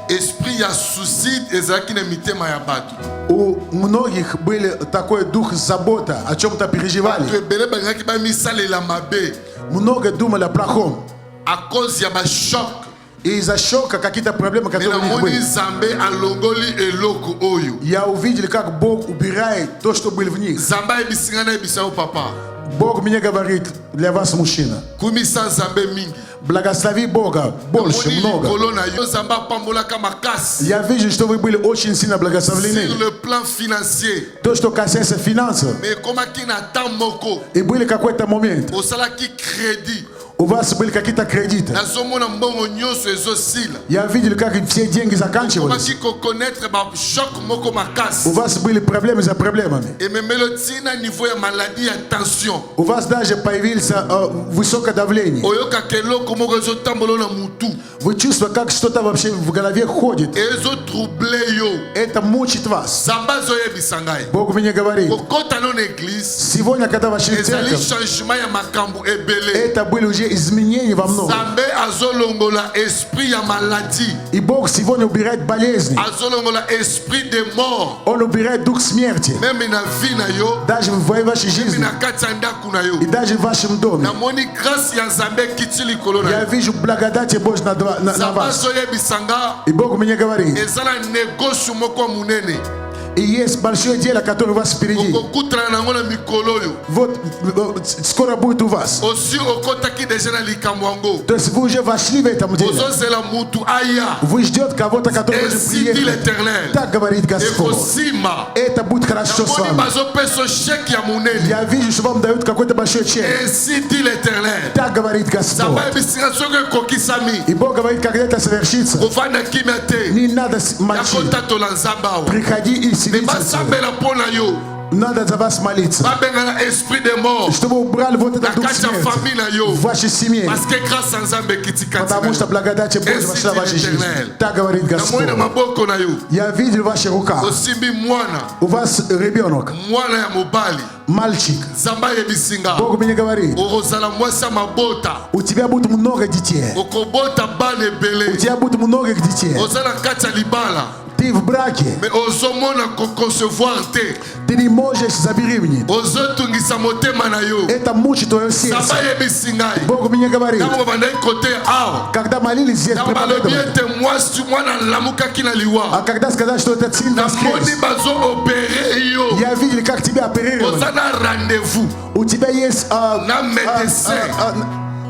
Esprit ya suicide ezalaki na mitema ya batu. У многих были такой дух забота, о чем-то Batu переживали. ebele balingaki bamisalela mabe Много думали о плохом. à cause ya bashok. И из-за шока какие-то проблемы, которые у них Namoni были. Nzambe alongoli eloko oyo. Я увидел, как Бог убирает то, что было в них. Nzambe ayebisinga na yebisa yo papa. Бог мне говорит, для вас, мужчина, Kumisa Nzambe mingi. благослови Бога больше, Namoni много. likolo na yo Nzambe apambolaka makasi. Я вижу, что вы были очень сильно благословлены. Sur le plan financier. То, что касается финансов. Mais komaki na temps moko. И были какой-то момент, Osalaki crédit. у вас были какие-то кредиты. Nazomona mbongo nyonso ezosila. Я видел, как все деньги заканчивались. Komaki kokonnaître ba choc moko У makasi. вас были проблемы за проблемами. Ememelo tina niveau ya maladie ya tension. У вас даже появилось высокое давление. Oyoka keloko moko ezotambola na mutu. Вы чувствуете, как что-то вообще в голове ходит. Ezo trouble yo. Это мучит вас. Zamba zoyebisa ngai. Бог мне говорит, Kokota na église. сегодня, когда вошли в Ezali церковь, changement ya makambo ebele. это были уже изменения во многом. Nzambe azolongola esprit ya maladie. И Бог сегодня убирает болезни. Azolongola esprit de mort. Он убирает дух смерти. Même na vie na yo. Даже в вашей Même жизни. na kati ya ndaku na yo. И даже в вашем доме. Namoni grâce ya Nzambe kiti likolo na Я yo. вижу благодать Божьей на Nzambe вас. azoyebisa nga. И Бог мне говорит, Eza na négoce moko munene. и есть большое дело, которое у вас впереди. Okokutana nango na mikolo oyo. Вот скоро будет у вас. Osi okotaki deja na likambo yango. То есть вы уже вошли в этом деле. Ozozela mutu aya. Вы ждете кого-то, который уже Ainsi dit приехал. l'Éternel. Так говорит Господь. Ekosima. Это будет хорошо с Namoni вами. bazopesa chèque ya munene. Я вижу, что вам дают какой-то большой чек. Ainsi dit l'Éternel. Так говорит Господь. Nzambe ayebisinga soki ekokisami. И Бог говорит, когда это совершится, Kovanda kimia te. не надо молчать. Yakotatola Nzambe awa. Приходи и Me селись отсюда. basambela mpo na yo. Надо за вас молиться. Babengana esprit de mort. Чтобы убрали вот Na этот дух kati ya смерти famille na yo. в вашей семье. Parce que grâce à Nzambe ekiti kati na Потому что yo. благодать Божья вошла в вашу жизнь. Так говорит Namoni Господь. na maboko na yo. Я видел в ваших руках. Osimbi mwana. У вас ребенок, Mwana ya mobali. мальчик. Nzambe ayebisinga. Бог мне говорит, Okozala mwasi ya mabota. у тебя будет много детей. Okobota bana У ebele. тебя будет много детей. Oza na kati ya libala. Ты в браке. Mais ozomona koconcevoir te. Ты не можешь забеременеть. Ozotungisa motema na yo. Это мучит твое Nzambe сердце. ayebisi ngai. Бог мне говорит, Ntango babandaki kote awa. когда молились здесь, Ntango balobi проповедовали, ete mwasi mwana alamukaki na liwa. а когда сказали, что этот сын Namoni воскрес, bazoopere yo. я видел, как тебя оперировали. Oza na rendez-vous. У тебя есть Na médecin.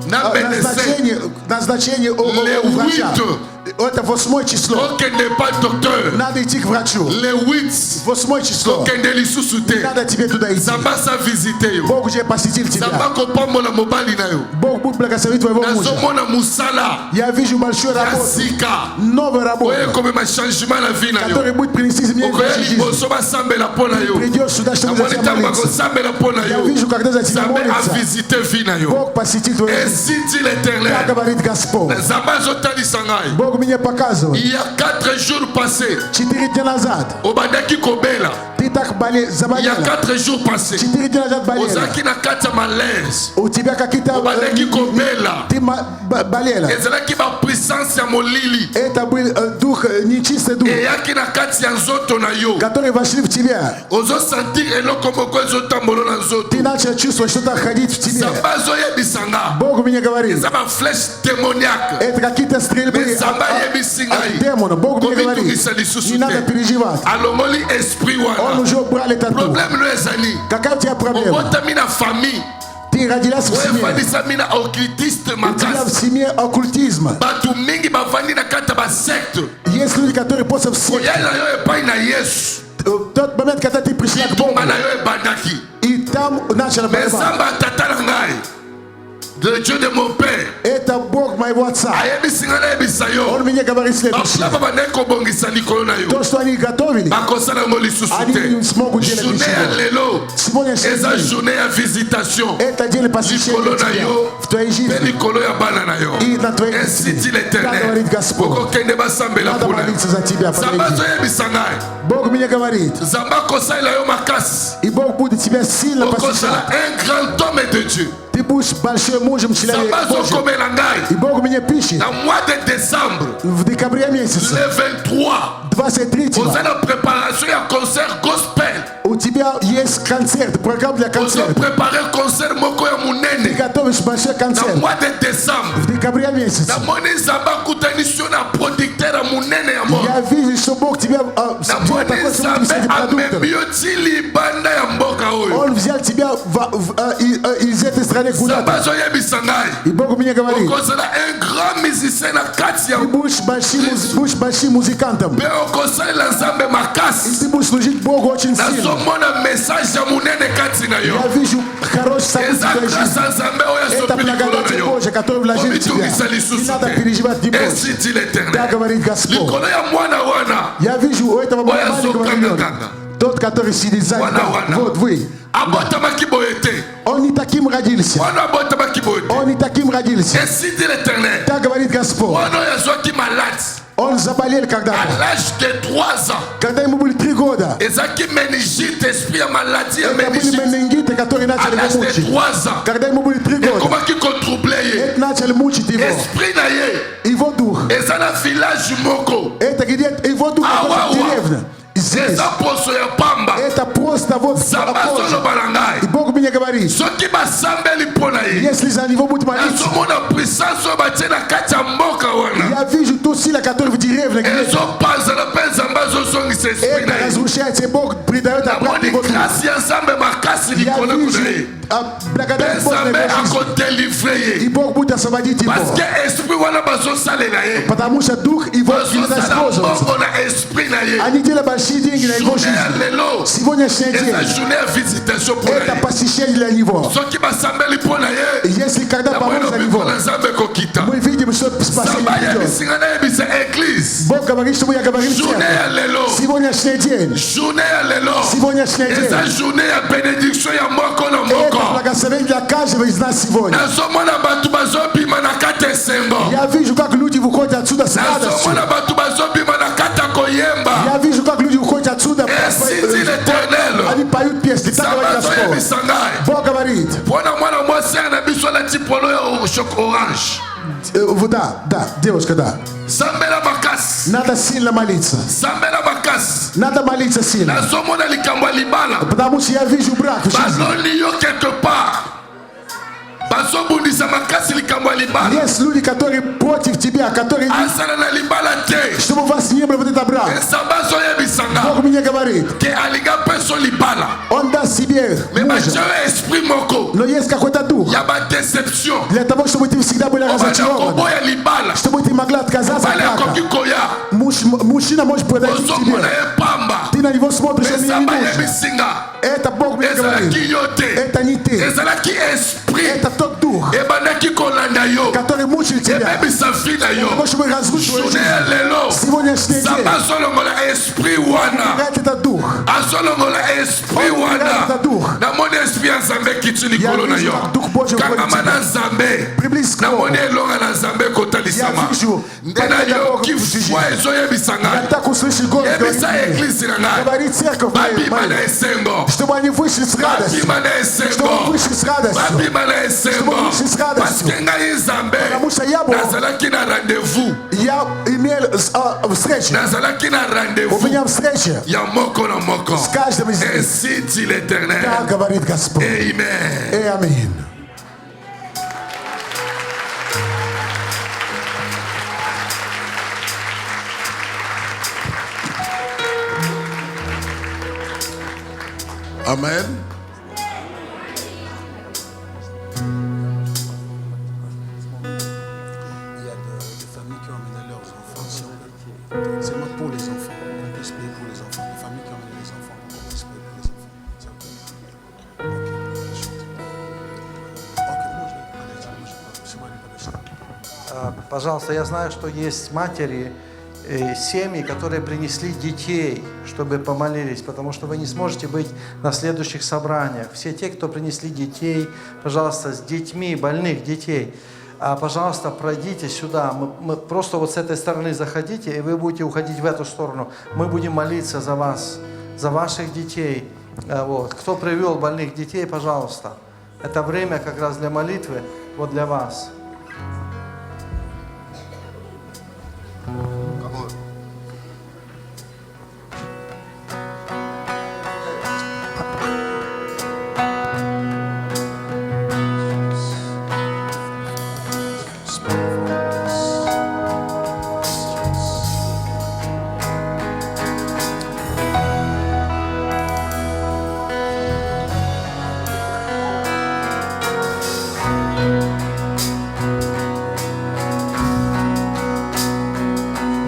Na médecin. назначение у Le врача. 8. Это 8 число. Okende pas docteur. Надо идти к врачу. Le 8. 8 число. Okende lisusu te. Надо тебе туда идти. Nzambe asa visite yo. Бог уже посетил тебя. Nzambe akopambola mobali na yo. Бог будет благословить твоего мужа. Nazomona musala. Я вижу большую Ya работу, sika. новую работу, Oye komema changement na vie na yo. которая будет принести изменения в Okoya вашей жизни. liboso basambela mpo na yo. Придешь сюда, чтобы за Namoni тебя ntango молиться. bakosambela mpo na Я yo. вижу, когда за тебя Nzambe молится, avisite vie na yo. Бог посетит твою жизнь. Ainsi dit Так l'Éternel. говорит Господь. Nzambe azotalisa ngai. Бог мне показывает. Il y a 4 jours passés. 4 дня назад Obandaki kobela. ты так Il y a заболела. 4 jours passés. 4 дня назад болела. Ozalaki na kati ya malaise. У тебя какие-то... Obandaki kobela. Ты болела. Ezalaki ba puissance ya molili. Это был дух, нечистый дух, Eyaki na kati ya nzoto na yo. которые вошли в тебя. Ozosentir eloko moko ezotambola na nzoto. Ты начал чувствовать что-то ходить в тебе. Nzambe azoyebisa nga. Бог мне говорит, Eza ba flèche démoniaque. это какие-то стрельбы Mais Nzambe ayebisi от ngai. демона. Бог мне говорит, Komitungisa lisusu не надо te. переживать. Alongoli esprit Он wana. уже убрал этот дух. Problème no ezali. Какая у тебя проблема? Obotami na famille. Ты родилась в семье. Oyefandisami na occultiste У тебя в makasi. семье оккультизма. Bato mingi bavandi na kati ya basecte. Есть люди, которые после всех, Koya na yo epai na Yesu. в tот момент, когда ты пришла к Богу, Kitumba na yo ebandaki. и там начала Mais борьба. Nzambe atata na ngai. De Dieu de mon père. Это Бог by WhatsApp. ayebisi nga nayebisa yo On меня говорит следующее. bakulaba bandeki kobongisa likolo na yo То, что они готовили, bakosala yango lisusu они не смогут te делать journée ya ничего. lelo Сегодняшний eza день journée ya visitation это день посвящения likolo na тебя yo в твоей mpe жизни. likolo ya bana na yo И на твоей ainsi жизни. dit Так l'éternel говорит Господь. okokende basambela Надо mpona yo молиться за тебя. nzambe подойди. azoyebisa ngai Бог мне говорит, nzambe akosalela yo makasi и Бог будет тебя сильно okosala посещать. un grand homme de Dieu Ты будешь большим мужем nzambe человека Божьим. azokomela ngai И Бог мне пишет, na mois de décembre в декабре месяце, le 23 23-го, oza na préparation ya concert gospel у тебя есть концерт, программа для концерта. ozoprépare concert moko ya Ты monene готовишь большой na концерт mois de décembre в декабре месяце. namoni nzambe akutanisi yo na producteur ya monene ya moko Я вижу, что Бог тебя сделал namoni такой nzambe среди продуктов. amemi yo ti libanda ya mboka oyo Он взял тебя из этой страны nzambe куда-то. azoyebisa ngai И Бог мне говорит, okozala un grand musicien na kati ya ты будешь большим музыкантом. mpe okosalela nzambe И makasi ты будешь служить Богу очень сильно. nazomona message ya monene kati na yo Я вижу хорошее событие eza в твоей grâce жизни. ya nzambe oyo Это asopi likolo na благодать yo Божья, которая вложила в тебя. omitungisa Не lisusu надо te переживать не ainsi больше. dit Да, l'éternel говорит Господь. likolo ya mwana wana Я вижу у этого Ой, маленького азука ребенка, гага. тот, который сидит сзади, Вана, да, вана. вот вы. abotamaki boye te Он не таким родился. wana abotamaki boye te Он не таким родился. ainsi dit l'éternel Так говорит Господь. wana oyo azwaki malade Он заболел à когда-то. l'âge de 3 ans Когда ему были 3 года. ezaki méningite esprit ya maladie ya Это были méningite менингиты, которые à начали l'âge его de мучить. 3 ans Когда ему были 3 года. ekomaki kotrouble ye Это начали мучить его. esprit na ye Его дух. eza na village moko Это где-то его дух Ау, находится в ау, ау. деревне. Здесь. eza poso ya pamba Это просто вот nzambe позже. azoloba na И ngai Бог мне говорит, soki basambeli mpo na ye если за него будет молиться, nazomona puissance oyo batie na kati ya mboka wana я вижу ту силу, которая в деревне где-то. ezopanzana mpe nzambe azozongisa esprit na Это ye разрушается, и Бог придает обратно namoni его дух. grâce ya nzambe makasi Я likolo kuna вижу ye благодать mpe Божьей nzambe на его жизни. akodelivre И ye Бог будет освободить его. parce que esprit wana bazosalela ye Потому что дух его не bazosala используется. mbongo na esprit na ye Они делают большие деньги на его journée жизни. ya lelo Сегодняшний день eza journée ya visitation mpo это na ye посещение для него. soki basambeli mpo na ye Если когда namoni поможет за lobiko него, na nzambe kokita мы видим, что спасение nzambe идет. ayebisinga nayebisa église Бог говорит, чтобы я говорил journée ya церковь. lelo Сегодняшний день, journée ya lelo сегодняшний eza день, journée ya bénédiction ya moko na это moko благословение для каждого из нас сегодня. nazomona bato bazobima na kati ya esengo Я вижу, как люди выходят отсюда с радостью. nazomona bato bazobima na kati ya koyemba Я вижу, как люди уходят отсюда. ainsi dit l'éternel Они поют песни. Так nzambe говорит Господь. azoyebisa ngai Бог говорит, mpo na mwana mwasi ya na biso alati polo ya orange да, девушка, да. sambela makasi Надо сильно молиться. sambela makasi Надо молиться сильно. nazomona likambo ya libala Потому что я вижу брак в жизни. baloni yo quelque part bazobundisa makasi likambo ya libala Есть люди, которые против тебя, которые asala na libala te чтобы у вас не было вот это брак. nzambe azoyebisa Бог nga мне говорит, ke alinga mpe so libala он даст себе me batie мужа. yo esprit moko Но есть какой-то дух. ya badéception Для того, чтобы ты всегда были obanda разочарованы. koboya libala Чтобы ты могла отказаться от bale akoki брака. koya Мужчина может подойти к ozomona тебе. ye pamba Ты на него смотришь, он не nzambe нужен. ayebisi nga Это Бог мне говорит. ezalaki yo te Это не ты. ezalaki esprit Это тот дух, ebandaki kolanda yo который мучил тебя. ebebisa vi na yo Потому чтобы разрушить твою journée жизнь. ya lelo Сегодняшний nzambe день. azolongola esprit wana Убирать этот дух. azolongola esprit Он убирает wana этот дух. namoni esprit ya nzambe ekiti likolo na Я вижу, yo как Дух Божий kangama уходит na в тебя. nzambe Приблизь к Богу. namoni elonga na nzambe ekotalisama Я вижу, nde nayoki Бога в жизни. fwa ezoyebisa Я ngai так услышал голос, yebisa говорит, eglise na ngai говорит церковь babima na моя, esengo чтобы они вышли с радостью. babima na Чтобы esengo вышли с радостью. babima na esengo Чтобы вышли с радостью. parceke ngai nzambe Потому что я Бог. nazalaki na rendez-vous Я имел встречу. nazalaki na У rendez-vous меня встреча ya moko na moko с каждым из них. ainsi dit l'éternel Так говорит Господь. amen Аминь. amen Il y a des familles qui ont amené leurs enfants, si on veut. C'est moi pour les enfants, on puisse payer pour les enfants. Les familles qui ont amené les enfants, on puisse payer pour les enfants. C'est ok. Ok, chute. Ok, moi je vais pas les c'est moi qui vais pas les Пожалуйста, я знаю, что есть матери, семьи, которые принесли детей, чтобы помолились, потому что вы не сможете быть на следующих собраниях. Все те, кто принесли детей, пожалуйста, с детьми, больных детей, пожалуйста, пройдите сюда. Мы просто вот с этой стороны заходите, и вы будете уходить в эту сторону. Мы будем молиться за вас, за ваших детей. Вот. Кто привел больных детей, пожалуйста. Это время как раз для молитвы, вот для вас.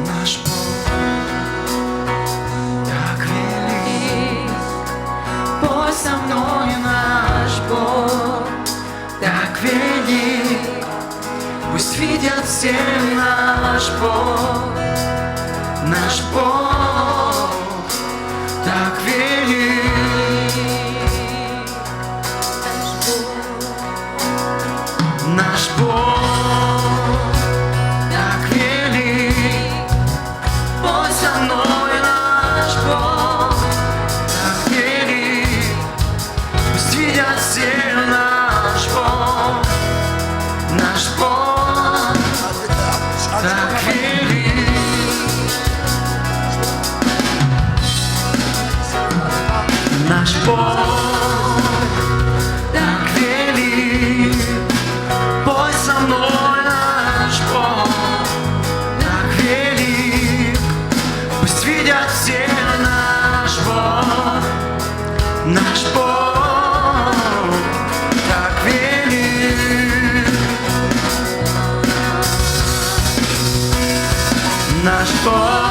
Наш Бог так велик, пусть со мной наш Бог так велик, пусть видят все наш Бог так велик. Наш Бог так велик, пусть со мной наш Бог так велик, пусть видят все наш Бог так велик. Наш Бог так велик, пусть со мной наш Бог так велик, пусть видят все наш Бог так велик. Наш Бог